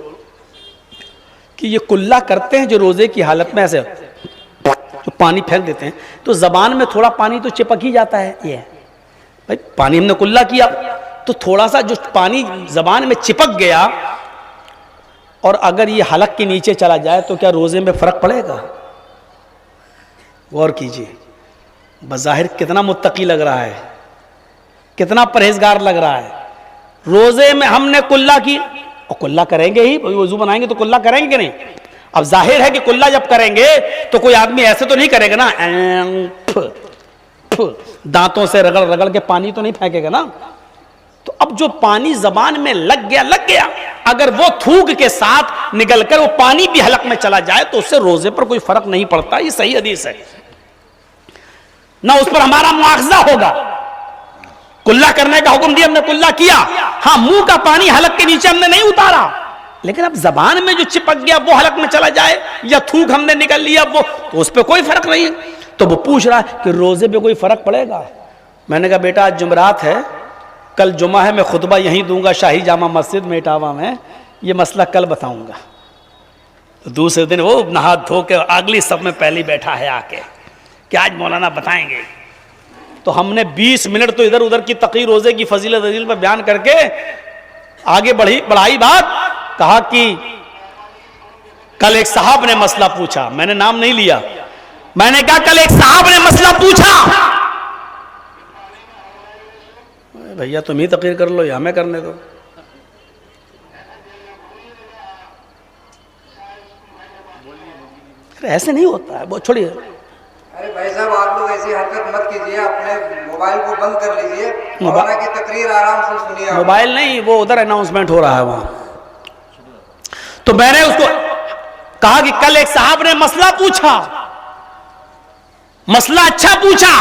کہ یہ کلّا کرتے ہیں جو روزے کی حالت میں ایسے جو پانی پھینک دیتے ہیں تو زبان میں تھوڑا پانی تو چپک ہی جاتا ہے، یہ بھائی پانی ہم نے کلّا کیا تو تھوڑا سا جو پانی زبان میں چپک گیا، اور اگر یہ حلق کے نیچے چلا جائے تو کیا روزے میں فرق پڑے گا؟ غور کیجئے، بظاہر کتنا متقی لگ رہا ہے، کتنا پرہیزگار لگ رہا ہے۔ روزے میں ہم نے کلّا کی، اور کلّا کریں گے ہی، وضو بنائیں گے تو کلّا کریں گے کہ نہیں؟ اب ظاہر ہے کہ کلّا جب کریں گے تو کوئی آدمی ایسے تو نہیں کرے گا نا، دانتوں سے رگڑ رگڑ کے پانی تو نہیں پھینکے گا نا۔ تو اب جو پانی زبان میں لگ گیا، اگر وہ تھوک کے ساتھ نکل کر وہ پانی بھی حلق میں چلا جائے تو اس سے روزے پر کوئی فرق نہیں پڑتا، یہ صحیح حدیث ہے، نہ اس پر ہمارا مواخذہ ہوگا۔ کلّا کرنے کا حکم دیا، ہم نے کلّا کیا، ہاں منہ کا پانی حلق کے نیچے ہم نے نہیں اتارا، لیکن اب زبان میں جو چپک گیا وہ حلق میں چلا جائے، یا تھوک ہم نے نکل لیا وہ، تو اس پہ کوئی فرق نہیں ہے۔ تو وہ پوچھ رہا ہے کہ روزے پہ کوئی فرق پڑے گا؟ میں نے کہا بیٹا آج جمعرات ہے، کل جمعہ ہے، میں خطبہ یہیں دوں گا شاہی جامع مسجد میں اٹاوا میں، یہ مسئلہ کل بتاؤں گا۔ تو دوسرے دن وہ نہا دھو کے اگلی صف میں پہلی بیٹھا ہے آ کے کہ آج مولانا بتائیں گے۔ تو ہم نے 20 منٹ تو ادھر ادھر کی تقریر روزے کی فضیلت پر بیان کر کے آگے بڑھائی بات. کہا کہ کل ایک صاحب نے مسئلہ پوچھا, میں نے نام نہیں لیا, میں نے کہا کل ایک صاحب نے مسئلہ پوچھا. بھیا تم ہی تقریر کر لو یا ہمیں کرنے دو. ایسے نہیں ہوتا ہے, بہت چھوڑیے. ارے بھائی صاحب آپ لوگ ایسی حرکت مت کیجیے, اپنے موبائل کو بند کر لیجیے, مولانا کی تقریر آرام سے سنیے. موبائل نہیں, وہ ادھر اناؤنسمنٹ ہو رہا ہے وہاں. تو میں نے اس کو کہا کہ کل ایک صاحب نے مسئلہ پوچھا, مسئلہ اچھا پوچھا.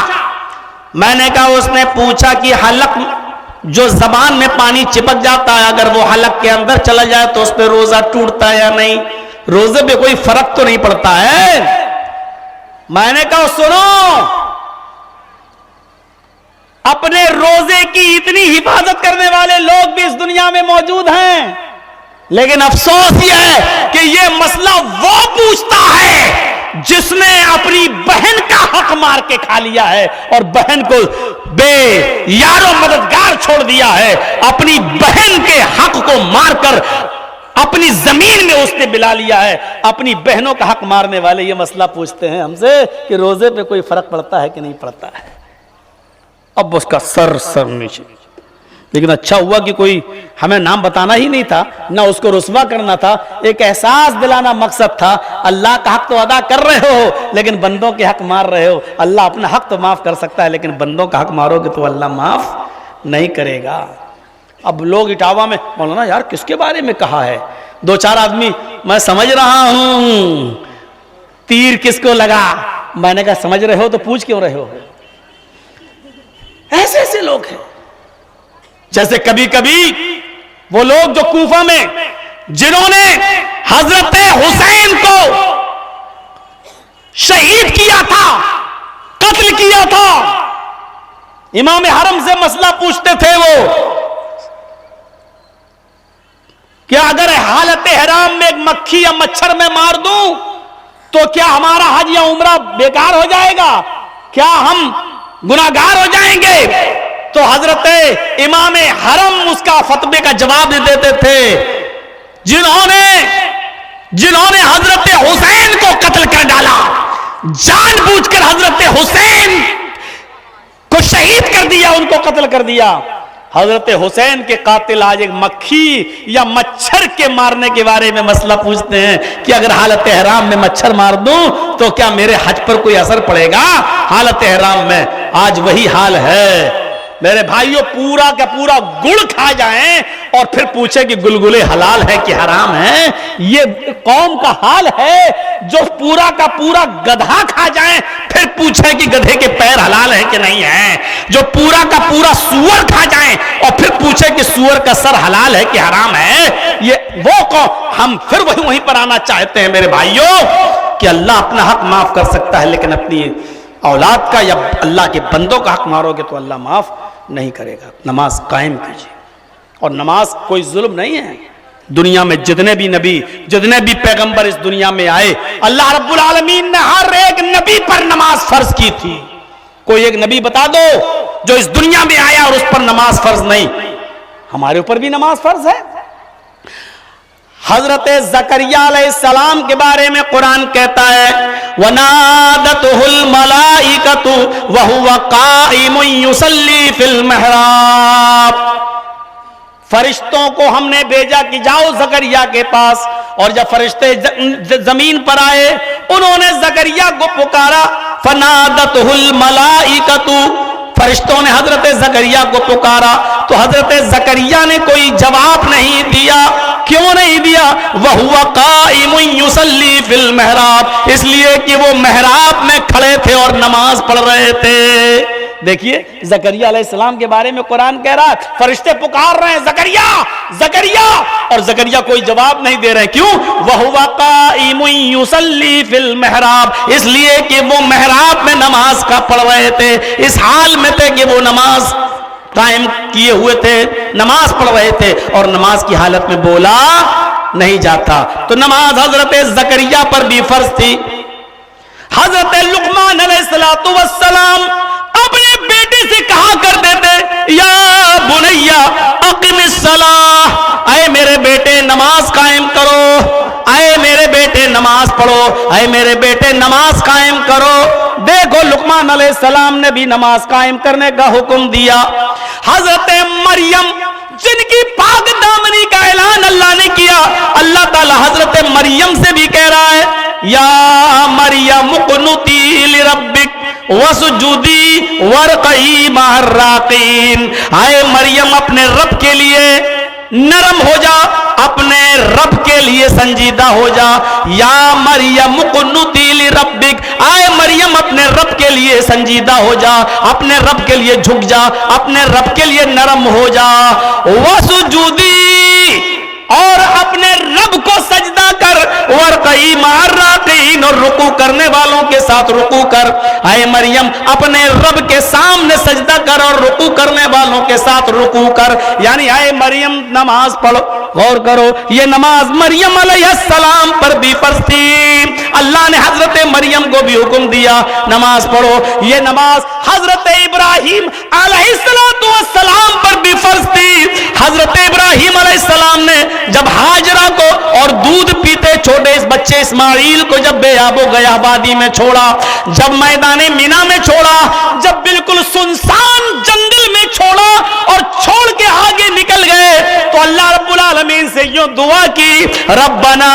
میں نے کہا اس نے پوچھا کہ حلق جو زبان میں پانی چپک جاتا ہے, اگر وہ حلق کے اندر چلا جائے تو اس پہ روزہ ٹوٹتا ہے یا نہیں؟ روزے پہ کوئی فرق تو نہیں پڑتا ہے. میں نے کہا سنو, اپنے روزے کی اتنی حفاظت کرنے والے لوگ بھی اس دنیا میں موجود ہیں, لیکن افسوس یہ ہے کہ یہ مسئلہ وہ پوچھتا ہے جس نے اپنی بہن کا حق مار کے کھا لیا ہے اور بہن کو بے یارو مددگار چھوڑ دیا ہے. اپنی بہن کے حق کو مار کر اپنی زمین میں اس نے ملا لیا ہے. اپنی بہنوں کا حق مارنے والے یہ مسئلہ پوچھتے ہیں ہم سے کہ روزے پہ کوئی فرق پڑتا ہے کہ نہیں پڑتا ہے. اب اس کا سر نیچے. لیکن اچھا ہوا کہ کوئی ہمیں نام بتانا ہی نہیں تھا, نہ اس کو رسوا کرنا تھا, ایک احساس دلانا مقصد تھا. اللہ کا حق تو ادا کر رہے ہو لیکن بندوں کے حق مار رہے ہو. اللہ اپنا حق تو معاف کر سکتا ہے لیکن بندوں کا حق مارو گے تو اللہ معاف نہیں کرے گا. اب لوگ اٹاوا میں مولانا یار کس کے بارے میں کہا ہے, 2-4 آدمی میں سمجھ رہا ہوں تیر کس کو لگا. میں نے کہا سمجھ رہے ہو تو پوچھ کیوں رہے ہو. ایسے لوگ ہیں. جیسے کبھی کبھی وہ لوگ جو کوفہ میں جنہوں نے حضرت حسین کو شہید کیا تھا, قتل کیا تھا, امام حرم سے مسئلہ پوچھتے تھے وہ کہ اگر حالت احرام میں ایک مکھی یا مچھر میں مار دوں تو کیا ہمارا حج یا عمرہ بیکار ہو جائے گا, کیا ہم گناہگار ہو جائیں گے؟ تو حضرت امام حرم اس کا فتوے کا جواب دیتے تھے. جنہوں نے حضرت حسین کو قتل کر ڈالا, جان بوجھ کر حضرت حسین کو شہید کر دیا, ان کو قتل کر دیا. حضرت حسین کے قاتل آج ایک مکھی یا مچھر کے مارنے کے بارے میں مسئلہ پوچھتے ہیں کہ اگر حالت احرام میں مچھر مار دوں تو کیا میرے حج پر کوئی اثر پڑے گا؟ حالت احرام میں آج وہی حال ہے. میرے بھائیوں, پورا کا پورا گڑ کھا جائیں اور پھر پوچھے کہ گلگلے حلال ہے کہ حرام ہے. یہ قوم کا حال ہے جو پورا کا پورا گدھا کھا جائیں پھر پوچھے کہ گدھے کے پیر حلال ہے کہ نہیں ہے. جو پورا کا پورا سور کھا جائیں اور پھر پوچھے کہ سور کا سر حلال ہے کہ حرام ہے. یہ وہ قوم, ہم پھر وہیں پر آنا چاہتے ہیں میرے بھائیوں کہ اللہ اپنا حق معاف کر سکتا ہے لیکن اپنی اولاد کا یا اللہ کے بندوں کا حق مارو گے تو اللہ معاف نہیں کرے گا. نماز قائم کیجیے, اور نماز کوئی ظلم نہیں ہے. دنیا میں جتنے بھی نبی, جتنے بھی پیغمبر اس دنیا میں آئے, اللہ رب العالمین نے ہر ایک نبی پر نماز فرض کی تھی. کوئی ایک نبی بتا دو جو اس دنیا میں آیا اور اس پر نماز فرض نہیں. ہمارے اوپر بھی نماز فرض ہے. حضرت زکریا علیہ السلام کے بارے میں قرآن کہتا ہے وَنَادَتْهُ الْمَلَائِكَةُ وَهُوَ قَائِمٌ يُصَلِّي فِي الْمِحْرَابِ. فرشتوں کو ہم نے بھیجا کہ جاؤ زکریا کے پاس, اور جب فرشتے زمین پر آئے انہوں نے زکریا کو پکارا. فَنَادَتْهُ الْمَلَائِكَةُ, فرشتوں نے حضرت زکریا کو پکارا تو حضرت زکریا نے کوئی جواب نہیں دیا. کیوں نہیں دیا؟ وَهُوَ قَائِمٌ يُصَلِّي فِي الْمِحْرَابِ, اس لیے کہ وہ محراب میں کھڑے تھے اور نماز پڑھ رہے تھے. دیکھیے زکریا علیہ السلام کے بارے میں قرآن کہہ رہا ہے فرشتے پکار رہے ہیں زکریا زکریا, اور زکریا کوئی جواب نہیں دے رہے. کیوں؟ وَهُوَ قَائِمٌ يُصَلِّي فِي الْمِحْرَابِ, اس لیے کہ وہ محراب میں نماز کا پڑھ رہے تھے, اس حال میں تھے کہ وہ نماز قائم کیے ہوئے تھے, نماز پڑھ رہے تھے, اور نماز کی حالت میں بولا نہیں جاتا. تو نماز حضرت زکریا پر بھی فرض تھی. حضرت لقمان علیہ السلام اپنے بیٹے کہا کرتے تھے یا بنیا اقم الصلاۃ، اے میرے بیٹے نماز قائم کرو، اے میرے بیٹے نماز پڑھو، اے میرے بیٹے نماز قائم کرو۔ دیکھو لقمان علیہ السلام نے بھی نماز قائم کرنے کا حکم دیا۔ حضرت مریم جن کی پاک دامنی کا اعلان اللہ نے کیا، اللہ تعالی حضرت مریم سے بھی کہہ رہا ہے یا مریم اقنتی لربک وسجدی وارکعی مع الراکعین، اے مریم اپنے رب کے لیے نرم ہو جا، اپنے رب کے لیے سنجیدہ ہو جا۔ یا مریم اقنتی لربک، اے مریم اپنے رب کے لیے سنجیدہ ہو جا، اپنے رب کے لیے جھک جا، اپنے رب کے لیے نرم ہو جا۔ وسجودی، اور اپنے رب کو سجدہ کر، وارکعی مع الراکعین، اور رکوع کرنے والوں کے ساتھ رکوع کر۔ اے مریم اپنے رب کے سامنے سجدہ کر اور رکوع کرنے والوں کے ساتھ رکوع کر، یعنی اے مریم نماز پڑھو۔ غور کرو، یہ نماز مریم علیہ السلام پر بھی فرض تھی، اللہ نے حضرت مریم کو بھی حکم دیا نماز پڑھو۔ یہ نماز حضرت ابراہیم علیہ السلام پر بھی فرض تھی۔ حضرت ابراہیم علیہ السلام نے جب ہاجرہ کو اور دودھ پیتے چھوٹے اس بچے اسماعیل کو جب بے آب و گیا وادی میں چھوڑا، جب میدان مینا میں چھوڑا، جب بالکل سنسان جنگل میں چھوڑا اور چھوڑ کے آگے نکل گئے، تو اللہ رب العالمین سے یوں دعا کی ربنا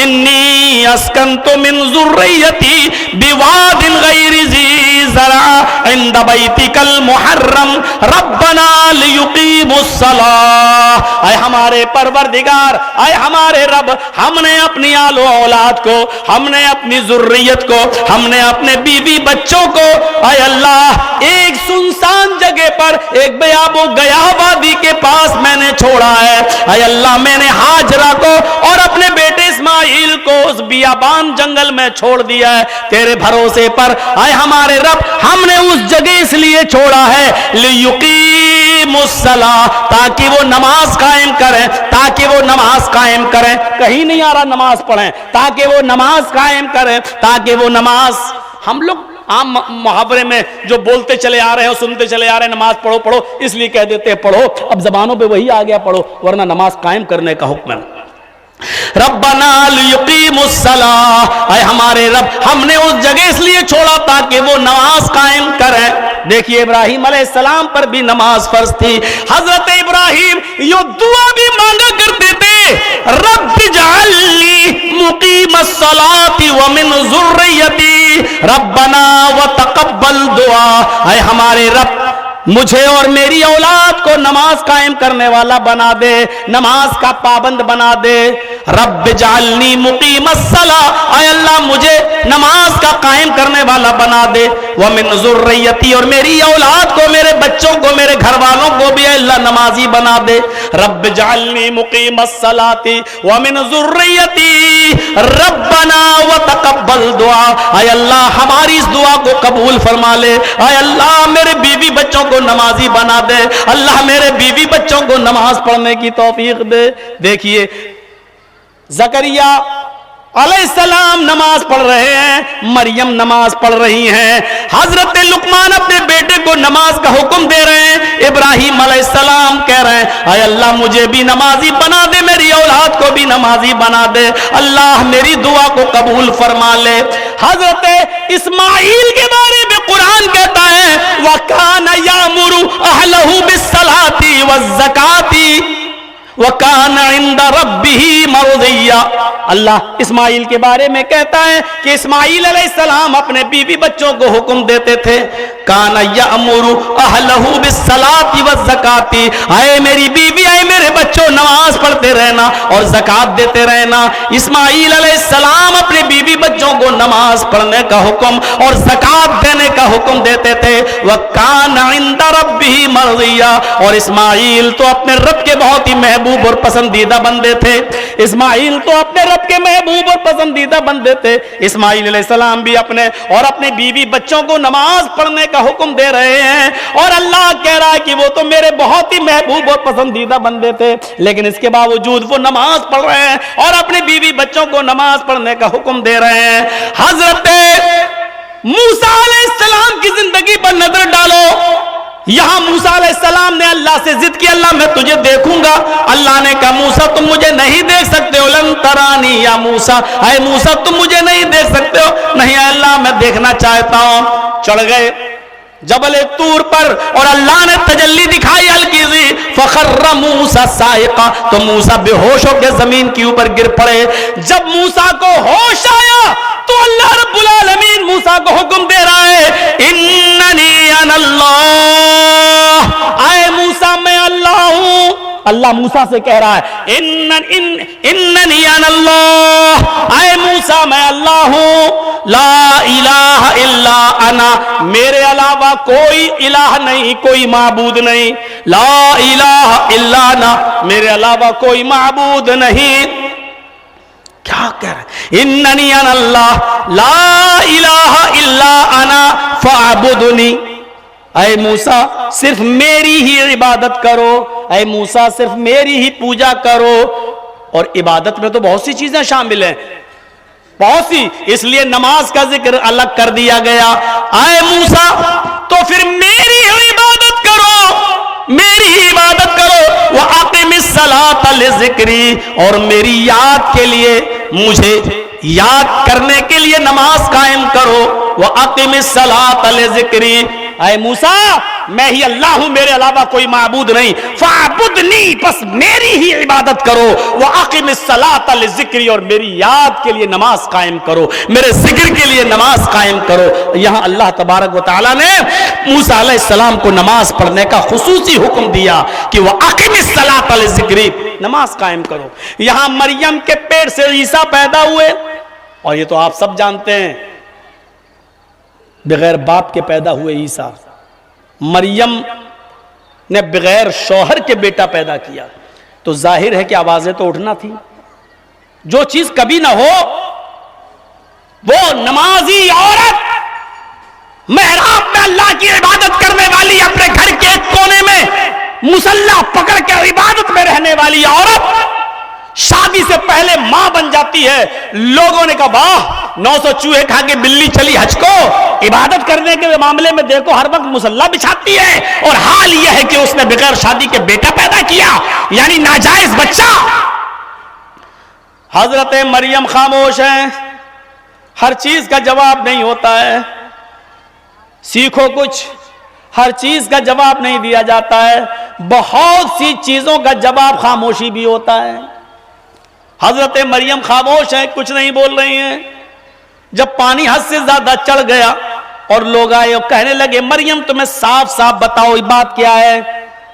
انی اسکنت من ذریتی بواد غیر ذی زرع عند بیتک المحرم ربنا لیقیموا الصلاۃ، اے ہمارے پروردگار، اے ہمارے رب، ہم نے اپنی آل و اولاد کو، ہم نے اپنی ذریت کو، ہم نے اپنے بیوی بچوں کو، اے اللہ ایک سنسان جگہ پر ایک بے آب و گیا وادی کے پاس میں نے چھوڑا ہے، اے اللہ میں نے ہاجرہ کو اور اپنے بیٹے اسماعیل کو اس بیابان جنگل میں چھوڑ دیا ہے تیرے بھروسے پر۔ اے ہمارے رب ہم نے اس جگہ اس لیے چھوڑا ہے لیقیموا الصلاۃ، تاکہ وہ نماز قائم کریں، تاکہ وہ نماز قائم کریں، کہیں نہیں آ رہا نماز پڑھیں، تاکہ وہ نماز قائم کریں، تاکہ وہ نماز، ہم لوگ عام محاورے میں جو بولتے چلے آ رہے ہیں اور سنتے چلے آ رہے ہیں نماز پڑھو پڑھو، اس لیے کہہ دیتے ہیں پڑھو، اب زبانوں پہ وہی آ گیا پڑھو، ورنہ نماز قائم کرنے کا حکم ہے۔ ربنا لیقیموا الصلاۃ، اے ہمارے رب ہم نے اس جگہ اس لیے چھوڑا تاکہ وہ نماز قائم کریں۔ دیکھیے ابراہیم علیہ السلام پر بھی نماز فرض تھی۔ حضرت ابراہیم یہ دعا بھی مانگا کرتے تھے رب اجعلنی مقیم الصلاۃ ومن ذریتی ربنا وتقبل دعا، اے ہمارے رب مجھے اور میری اولاد کو نماز قائم کرنے والا بنا دے، نماز کا پابند بنا دے۔ رب اجعلنی مقیم الصلاۃ، اے اللہ مجھے نماز کا قائم کرنے والا بنا دے، ومن ذریتی، اور میری اولاد کو، میرے بچوں کو، میرے گھر والوں کو بھی اے اللہ نمازی بنا دے۔ رب اجعلنی مقیم الصلاۃ ومن ذریتی ربنا وتقبل دعا، اے اللہ ہماری اس دعا کو قبول فرما لے، اے اللہ میرے بیوی بچوں کو نمازی بنا دے، اللہ میرے بیوی بچوں کو نماز پڑھنے کی توفیق دے۔ دیکھیے زکریا علیہ السلام نماز پڑھ رہے ہیں، مریم نماز پڑھ رہی ہیں، حضرت لقمان اپنے بیٹے کو نماز کا حکم دے رہے ہیں، ابراہیم علیہ السلام کہہ رہے ہیں اے اللہ مجھے بھی نمازی بنا دے، میری اولاد کو بھی نمازی بنا دے، اللہ میری دعا کو قبول فرما لے۔ حضرت اسماعیل کے بارے میں قرآن کہتا ہے وَكَانَ يَأْمُرُ أَهْلَهُ بِالصَّلَاةِ وَالزَّكَاةِ وَكَانَ عِنْدَ رَبِّهِ مَرْضِيًّا۔ اللہ اسماعیل کے بارے میں کہتا ہے کہ اسماعیل علیہ السلام اپنے بیوی بچوں کو حکم دیتے تھے کَانَ يَأْمُرُ أَهْلَهُ بِالصَّلَاةِ وَالزَّكَاةِ، اے میری بیوی، اے میرے بچوں نماز پڑھتے رہنا اور زکوٰۃ دیتے رہنا۔ اسماعیل علیہ السلام اپنے بیوی بچوں کو نماز پڑھنے کا حکم اور زکوٰۃ دینے کا حکم دیتے تھے۔ وَكَانَ عِنْدَ رَبِّهِ مَرْضِيًّا، اور اسماعیل تو اپنے رب کے بہت ہی محبوب اور پسندیدہ بندے تھے، اسماعیل تو اپنے رب کے محبوب اور پسندیدہ بندے تھے۔ اسماعیل علیہ السلام بھی اپنے اور اپنی بیوی بچوں کو نماز پڑھنے کا حکم دے رہے ہیں، اور اللہ کہہ رہا ہے کہ وہ تو میرے بہت ہی محبوب اور پسندیدہ بندے تھے، لیکن اس کے باوجود وہ نماز پڑھ رہے ہیں اور اپنی بیوی بچوں کو نماز پڑھنے کا حکم دے رہے ہیں۔ حضرت موسیٰ علیہ السلام کی زندگی پر نظر ڈالو، یہاں موسیٰ علیہ السلام نے اللہ سے ضد کی, اللہ میں تجھے دیکھوں گا. اللہ نے کہا موسیٰ تم مجھے نہیں دیکھ سکتے ہو, لن ترانی یا موسیٰ, اے موسیٰ تم مجھے نہیں دیکھ سکتے ہو. نہیں اے اللہ میں دیکھنا چاہتا ہوں. چڑھ گئے جبل طور پر اور اللہ نے تجلی دکھائی ہلکی سی. فخر موسیٰ صاعقا, تو موسیٰ بے ہوش ہو کے زمین کے اوپر گر پڑے. جب موسیٰ کو ہوش آیا تو اللہ رب العالمین موسیٰ کو حکم دے رہا ہے, اننی انا اللہ, اے موسیٰ میں اللہ ہوں. اللہ موسیٰ سے کہہ رہا ہے اننی انا اللہ, اے موسیٰ میں اللہ ہوں. لا الہ الا انا, میرے علاوہ کوئی الہ نہیں, کوئی معبود نہیں. لا الہ الا انا, میرے علاوہ کوئی معبود نہیں. کیا کہہ رہا ہے؟ اننی انا اللہ لا الہ الا انا فاعبدنی. اے موسیٰ صرف میری ہی عبادت کرو, اے موسیٰ صرف میری ہی پوجا کرو. اور عبادت میں تو بہت سی چیزیں شامل ہیں, بہت سی, اس لیے نماز کا ذکر الگ کر دیا گیا. اے موسیٰ تو پھر میری ہی عبادت کرو, میری ہی عبادت کرو. وَأَقِمِ الصَّلَاةَ لِذِكْرِي, اور میری یاد کے لیے, مجھے یاد کرنے کے لیے نماز قائم کرو. وَأَقِمِ الصَّلَاةَ لِذِكْرِي, اے موسیٰ میں ہی اللہ ہوں, میرے علاوہ کوئی معبود نہیں. فَاعْبُدْنِي, بس میری ہی عبادت کرو. وَأَقِمِ الصَّلَاةَ لِذِكْرِي, اور میری یاد کے لیے نماز قائم کرو, میرے ذکر کے لیے نماز قائم کرو. یہاں اللہ تبارک و تعالیٰ نے موسیٰ علیہ السلام کو نماز پڑھنے کا خصوصی حکم دیا کہ وَأَقِمِ الصَّلَاةَ لِذِكْرِي, نماز قائم کرو. یہاں مریم کے پیٹ سے عیسیٰ پیدا ہوئے, اور یہ تو آپ سب جانتے ہیں بغیر باپ کے پیدا ہوئے عیسیٰ. مریم نے بغیر شوہر کے بیٹا پیدا کیا, تو ظاہر ہے کہ آوازیں تو اٹھنا تھی. جو چیز کبھی نہ ہو, وہ نمازی عورت محراب میں اللہ کی عبادت کرنے والی, اپنے گھر کے ایک کونے میں مصلی پکڑ کے عبادت میں رہنے والی عورت شادی سے پہلے ماں بن جاتی ہے. لوگوں نے کہا واہ 900 چوہے کھا کے بلی چلی حج کو, عبادت کرنے کے معاملے میں دیکھو ہر وقت مصلی بچھاتی ہے, اور حال یہ ہے کہ اس نے بغیر شادی کے بیٹا پیدا کیا, یعنی ناجائز بچہ. حضرت مریم خاموش ہیں, ہر چیز کا جواب نہیں ہوتا ہے. سیکھو کچھ, ہر چیز کا جواب نہیں دیا جاتا ہے, بہت سی چیزوں کا جواب خاموشی بھی ہوتا ہے. حضرت مریم خاموش ہیں, کچھ نہیں بول رہی ہیں. جب پانی حد سے زیادہ چڑھ گیا اور لوگ آئے اور کہنے لگے مریم تمہیں صاف صاف بتاؤ یہ بات کیا ہے.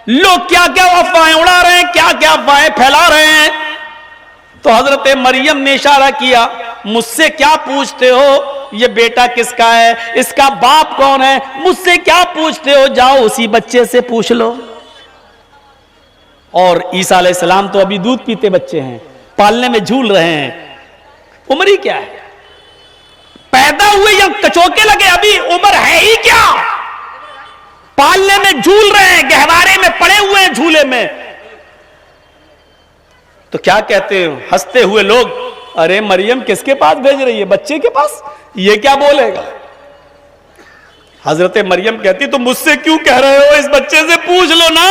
لوگ کیا کیا افواہیں اڑا رہے ہیں, کیا کیا افواہیں پھیلا رہے ہیں. تو حضرت مریم نے اشارہ کیا, مجھ سے کیا پوچھتے ہو, یہ بیٹا کس کا ہے, اس کا باپ کون ہے, مجھ سے کیا پوچھتے ہو, جاؤ اسی بچے سے پوچھ لو. اور عیسیٰ علیہ السلام تو ابھی دودھ پیتے بچے ہیں, پالنے میں جھول رہے ہیں. عمر ہی کیا ہے, پیدا ہوئے یا کچوکے لگے, ابھی عمر ہے ہی کیا, پالنے میں جھول رہے ہیں, گہوارے میں پڑے ہوئے ہیں جھولے میں. تو کیا کہتے ہیں ہنستے ہوئے لوگ, ارے مریم کس کے پاس بھیج رہی ہے, بچے کے پاس, یہ کیا بولے گا. حضرت مریم کہتی تم مجھ سے کیوں کہہ رہے ہو, اس بچے سے پوچھ لو نا.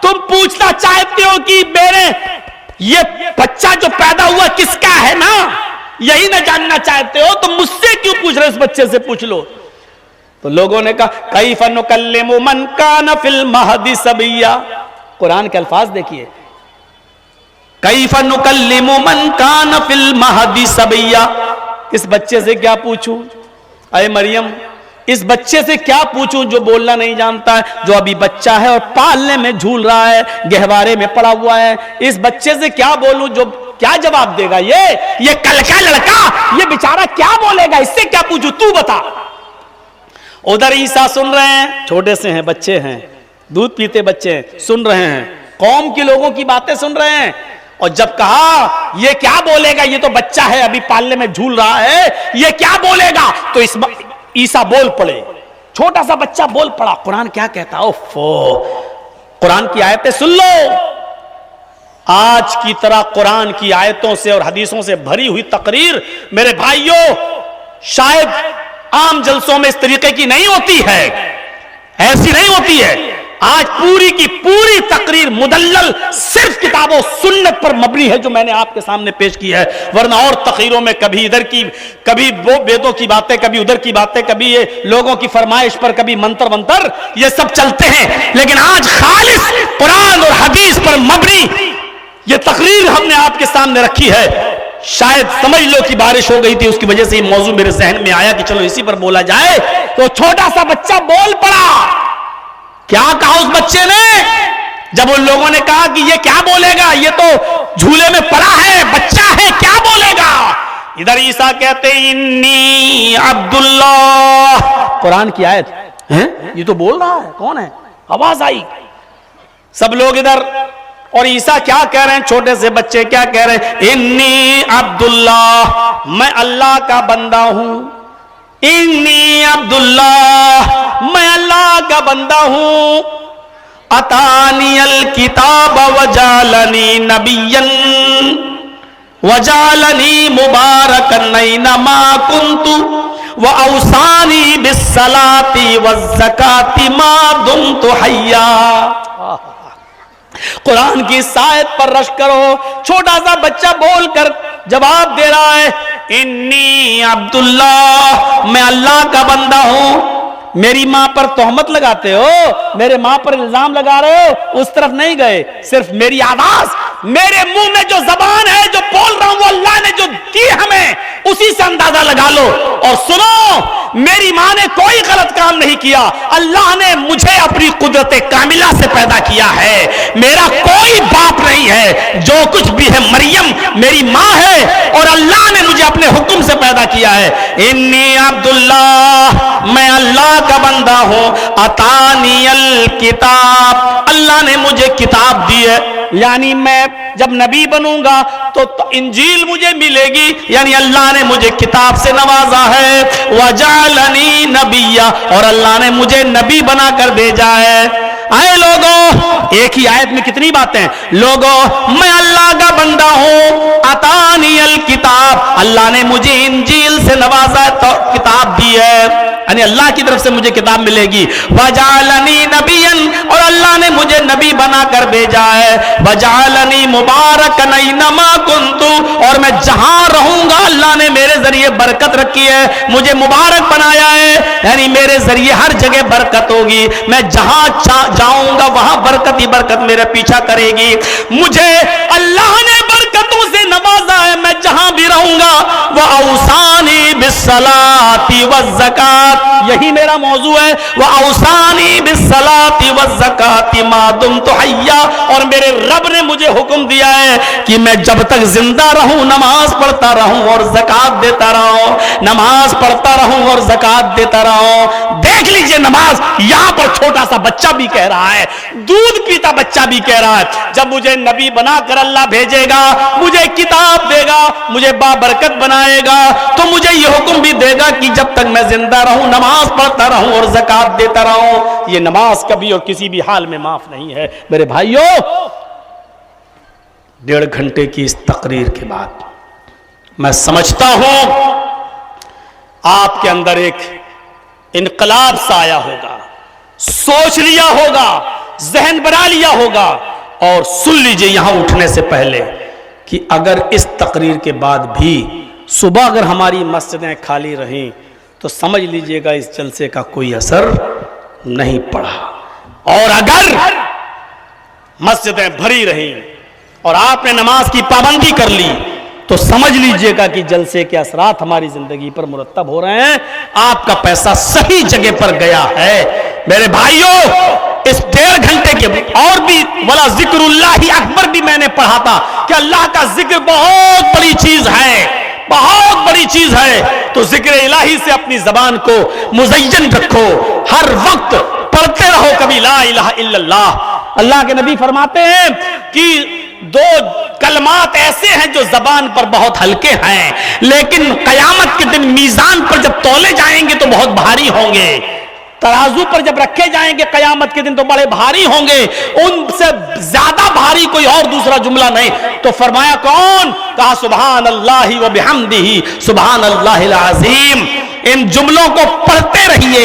تم پوچھنا چاہتے ہو کہ میرے یہ بچہ جو پیدا ہوا کس کا ہے نا, یہی نہ جاننا چاہتے ہو, تم مجھ سے کیوں پوچھ رہے ہو, اس بچے سے پوچھ لو. تو لوگوں نے کہا کیف نکلم من کان فی المہد صبیا, قرآن کے الفاظ دیکھیے, کیف نکلم من کان فی المہد صبیا, اس بچے سے کیا پوچھوں, اے مریم اس بچے سے کیا پوچھوں جو بولنا نہیں جانتا ہے, جو ابھی بچہ ہے اور پالنے میں جھول رہا ہے, گہوارے میں پڑا ہوا ہے. اس بچے سے کیا بولوں, جو کیا جواب دے گا, یہ کل کا لڑکا, یہ بیچارہ کیا بولے گا, اس سے کیا پوچھوں, تو بتا. ادھر عیسیٰ سن رہے ہیں, چھوٹے سے ہیں, بچے ہیں, دودھ پیتے بچے ہیں, سن رہے ہیں, قوم کے لوگوں کی باتیں سن رہے ہیں. اور جب کہا یہ کیا بولے گا, یہ تو بچہ ہے ابھی پالنے میں جھول رہا ہے, یہ کیا بولے گا, تو اس عیسیٰ بول پڑے, چھوٹا سا بچہ بول پڑا. قرآن کیا کہتا, قرآن کی آیتیں سن لو. آج کی طرح قرآن کی آیتوں سے اور حدیثوں سے بھری ہوئی تقریر میرے بھائیوں شاید عام جلسوں میں اس طریقے کی نہیں ہوتی ہے. ایسی نہیں ہوتی ہے. آج پوری کی پوری تقریر مدلل صرف کتاب و سنت پر مبنی ہے جو میں نے آپ کے سامنے پیش کی ہے. ورنہ اور تقریروں میں کبھی ادھر کی، کبھی وہ بیدوں کی باتیں، کبھی ادھر کی باتیں، کبھی یہ لوگوں کی فرمائش پر، کبھی منتر یہ سب چلتے ہیں. لیکن آج خالص قرآن اور حدیث پر مبنی یہ تقریر ہم نے آپ کے سامنے رکھی ہے. شاید سمجھ لو کہ بارش ہو گئی تھی، اس کی وجہ سے یہ موضوع میرے ذہن میں آیا کہ چلو اسی پر بولا جائے. تو چھوٹا سا بچہ بول پڑا. کیا کہا اس بچے نے جب ان لوگوں نے کہا کہ یہ کیا بولے گا، یہ تو جھولے میں پڑا ہے، بچہ ہے، کیا بولے گا؟ ادھر عیسیٰ کہتے انی عبداللہ. قرآن کی آیت ہے، یہ تو بول رہا ہے. کون ہے؟ آواز آئی، سب لوگ ادھر. اور عیسیٰ کیا کہہ رہے ہیں؟ چھوٹے سے بچے کیا کہہ رہے ہیں؟ انی عبداللہ، میں اللہ کا بندہ ہوں. انی عبداللہ، میں اللہ کا بندہ ہوں. اتانی الکتاب وجعلنی نبیا وجعلنی مبارکا اینما کنت واوصانی بالصلاۃ والزکاۃ ما دمت حیا. قرآن کی اس آیت پر رشک کرو. چھوٹا سا بچہ بول کر جواب دے رہا ہے انی عبداللہ، میں اللہ کا بندہ ہوں. میری ماں پر تہمت لگاتے ہو، میرے ماں پر الزام لگا رہے ہو، اس طرف نہیں گئے. صرف میری آواز، میرے منہ میں جو زبان ہے، جو بول رہا ہوں وہ اللہ نے جو دی ہمیں، اسی سے اندازہ لگا لو. اور سنو، میری ماں نے کوئی غلط کام نہیں کیا. اللہ نے مجھے اپنی قدرت کاملہ سے پیدا کیا ہے. میرا کوئی باپ نہیں ہے. جو کچھ بھی ہے مریم میری ماں ہے، اور اللہ نے مجھے اپنے حکم سے پیدا کیا ہے. انی عبداللہ، میں اللہ کا بندہ ہوں. اتانی الکتاب، اللہ نے مجھے کتاب دی ہے. یعنی میں جب نبی بنوں گا تو انجیل مجھے ملے گی، یعنی اللہ نے مجھے کتاب سے نوازا ہے. وجعلنی نبیا، اور اللہ نے مجھے نبی بنا کر بھیجا ہے. اے لوگوں، ایک ہی آیت میں کتنی باتیں. لوگوں، میں اللہ کا بندہ ہوں. اتانی الکتاب، اللہ نے مجھے انجیل سے نوازا ہے، تو کتاب دی ہے، یعنی اللہ کی طرف سے مجھے کتاب ملے گی. وجعلنی نبیا، اور اللہ نے مجھے نبی بنا کر بھیجا ہے. وجعلنی مبارکا اینما کنت، اور میں جہاں رہوں گا اللہ نے میرے ذریعے برکت رکھی ہے، مجھے مبارک بنایا ہے، یعنی میرے ذریعے ہر جگہ برکت ہوگی. میں جہاں جاؤں گا وہاں برکت ہی برکت میرے پیچھا کرے گی. مجھے اللہ نے برکتوں سے نوازا ہے، میں جہاں بھی رہوں گا. وَأَوْصَانِي بِالصَّلَاةِ وَالزَّكَاةِ، یہی میرا موضوع ہے. وَأَوْصَانِي بِالصَّلَاةِ وَالزَّكَاةِ مَا دُمْتُ حَيًّا، اور میرے رب نے مجھے حکم دیا ہے کہ میں جب تک زندہ رہوں نماز پڑھتا رہوں اور زکات دیتا رہوں. نماز پڑھتا رہوں اور زکات دیتا رہوں. دیکھ لیجئے نماز، یہاں پر چھوٹا سا بچہ بھی کہہ رہا ہے، دودھ پیتا بچہ بھی کہہ رہا ہے جب مجھے نبی بنا کر اللہ بھیجے گا، مجھے کتاب دے گا، مجھے بابرکت بنائے گا، تو مجھے یہ حکم بھی دے گا کہ جب تک میں زندہ رہوں نماز پڑھتا رہوں اور زکات دیتا رہوں. یہ نماز کبھی اور کسی بھی حال میں معاف نہیں ہے. میرے بھائیوں، 1.5 گھنٹے کی اس تقریر کے بعد میں سمجھتا ہوں آپ کے اندر ایک انقلاب سا آیا ہوگا، سوچ لیا ہوگا، ذہن بنا لیا ہوگا. اور سن لیجئے یہاں اٹھنے سے پہلے کہ اگر اس تقریر کے بعد بھی صبح اگر ہماری مسجدیں خالی رہیں تو سمجھ لیجئے گا اس جلسے کا کوئی اثر نہیں پڑا. اور اگر مسجدیں بھری رہیں اور آپ نے نماز کی پابندی کر لی تو سمجھ لیجئے گا کہ جلسے کے اثرات ہماری زندگی پر مرتب ہو رہے ہیں. آپ کا پیسہ صحیح جگہ پر گیا ہے. میرے بھائیوں، اس 1.5 گھنٹے کے اور بھی ولا ذکر اللہ اکبر بھی میں نے پڑھا تھا کہ اللہ کا ذکر بہت بڑی چیز ہے، بہت بڑی چیز ہے. تو ذکر الہی سے اپنی زبان کو مزین رکھو، ہر وقت پڑھتے رہو کبھی لا الہ الا اللہ. اللہ کے نبی فرماتے ہیں کہ 2 کلمات ایسے ہیں جو زبان پر بہت ہلکے ہیں، لیکن قیامت کے دن میزان پر جب تولے جائیں گے تو بہت بھاری ہوں گے. ترازو پر جب رکھے جائیں گے قیامت کے دن تو بڑے بھاری ہوں گے. ان سے زیادہ بھاری کوئی اور دوسرا جملہ نہیں. تو فرمایا کون؟ کہا سبحان اللہ و بحمدہ سبحان اللہ العظیم. ان جملوں کو پڑھتے رہیے،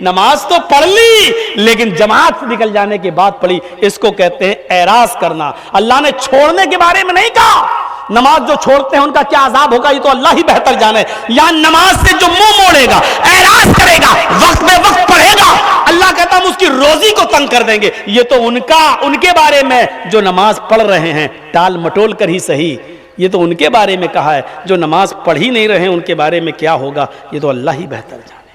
نماز تو پڑھ لی لیکن جماعت سے نکل جانے کے بعد پڑھی. اس کو کہتے ہیں اعراض کرنا. اللہ نے چھوڑنے کے بارے میں نہیں کہا. نماز جو چھوڑتے ہیں ان کا کیا عذاب ہوگا یہ تو اللہ ہی بہتر جانے. یا نماز سے جو منہ موڑے گا, اعراض کرے گا, وقت بے وقت پڑھے گا, اللہ کہتا ہم اس کی روزی کو تنگ کر دیں گے. یہ تو ان کے بارے میں جو نماز پڑھ رہے ہیں, ٹال مٹول کر ہی صحیح, یہ تو ان کے بارے میں کہا ہے. جو نماز پڑھ ہی نہیں رہے ان کے بارے میں کیا ہوگا یہ تو اللہ ہی بہتر جانے.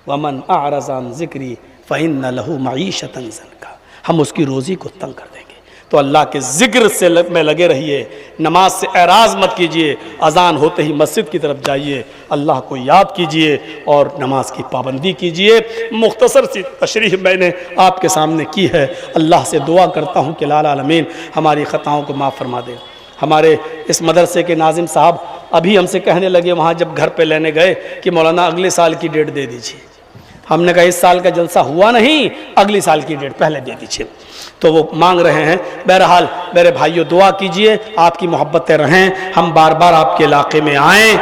وَمَنْ أَعْرَضَ عَنْ ذِكْرِي فَإِنَّ لَهُ مَعِيشَةً ضَنْكًا. ہم اس کی روزی کو تنگ کر دیں گے. تو اللہ کے ذکر سے میں لگے رہیے, نماز سے اعراض مت کیجئے. اذان ہوتے ہی مسجد کی طرف جائیے, اللہ کو یاد کیجئے اور نماز کی پابندی کیجئے. مختصر سی تشریح میں نے آپ کے سامنے کی ہے. اللہ سے دعا کرتا ہوں کہ الٰہ العالمین ہماری خطاؤں کو معاف فرما دے. ہمارے اس مدرسے کے ناظم صاحب ابھی ہم سے کہنے لگے وہاں جب گھر پہ لینے گئے کہ مولانا اگلے سال کی ڈیٹ دے دیجیے. ہم نے کہا اس سال کا جلسہ ہوا نہیں, اگلی سال کی ڈیٹ پہلے دے دیجیے. تو وہ مانگ رہے ہیں. بہرحال میرے بھائیوں دعا کیجئے, آپ کی محبتیں رہیں, ہم بار بار آپ کے علاقے میں آئیں.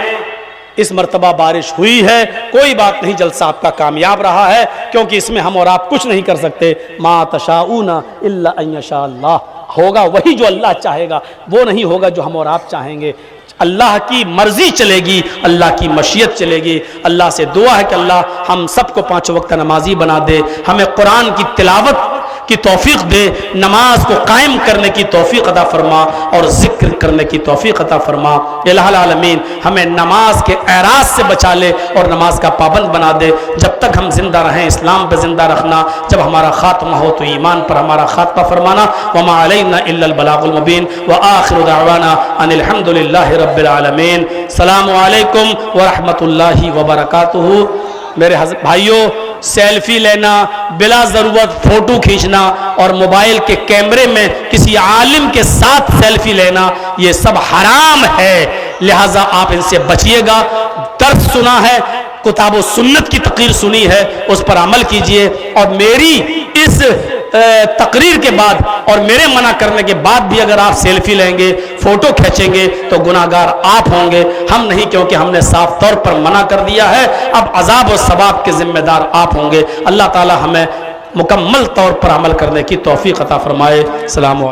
اس مرتبہ بارش ہوئی ہے, کوئی بات نہیں, جلسہ آپ کا کامیاب رہا ہے کیونکہ اس میں ہم اور آپ کچھ نہیں کر سکتے. ما تشاؤون الا ان یشاء اللہ. ہوگا وہی جو اللہ چاہے گا, وہ نہیں ہوگا جو ہم اور آپ چاہیں گے. اللہ کی مرضی چلے گی, اللہ کی مشیت چلے گی. اللہ سے دعا ہے کہ اللہ ہم سب کو 5 وقت نمازی بنا دے, ہمیں قرآن کی تلاوت کی توفیق دے, نماز کو قائم کرنے کی توفیق عطا فرما اور ذکر کرنے کی توفیق عطا فرما. الٰہ العالمین ہمیں نماز کے اعراض سے بچا لے اور نماز کا پابند بنا دے. جب تک ہم زندہ رہیں اسلام پہ زندہ رکھنا, جب ہمارا خاتمہ ہو تو ایمان پر ہمارا خاتمہ فرمانا. وما علینا الا البلاغ المبین وآخر دعوانا ان الحمد للہ رب العالمین. السلام علیکم ورحمۃ اللہ وبرکاتہ. میرے بھائیوں, سیلفی لینا, بلا ضرورت فوٹو کھینچنا اور موبائل کے کیمرے میں کسی عالم کے ساتھ سیلفی لینا, یہ سب حرام ہے. لہٰذا آپ ان سے بچیے گا. درس سنا ہے, کتاب و سنت کی تقریر سنی ہے, اس پر عمل کیجئے. اور میری اس تقریر کے بعد اور میرے منع کرنے کے بعد بھی اگر آپ سیلفی لیں گے, فوٹو کھینچیں گے تو گناہگار آپ ہوں گے, ہم نہیں, کیونکہ ہم نے صاف طور پر منع کر دیا ہے. اب عذاب و ثواب کے ذمہ دار آپ ہوں گے. اللہ تعالی ہمیں مکمل طور پر عمل کرنے کی توفیق عطا فرمائے. السلام علیکم.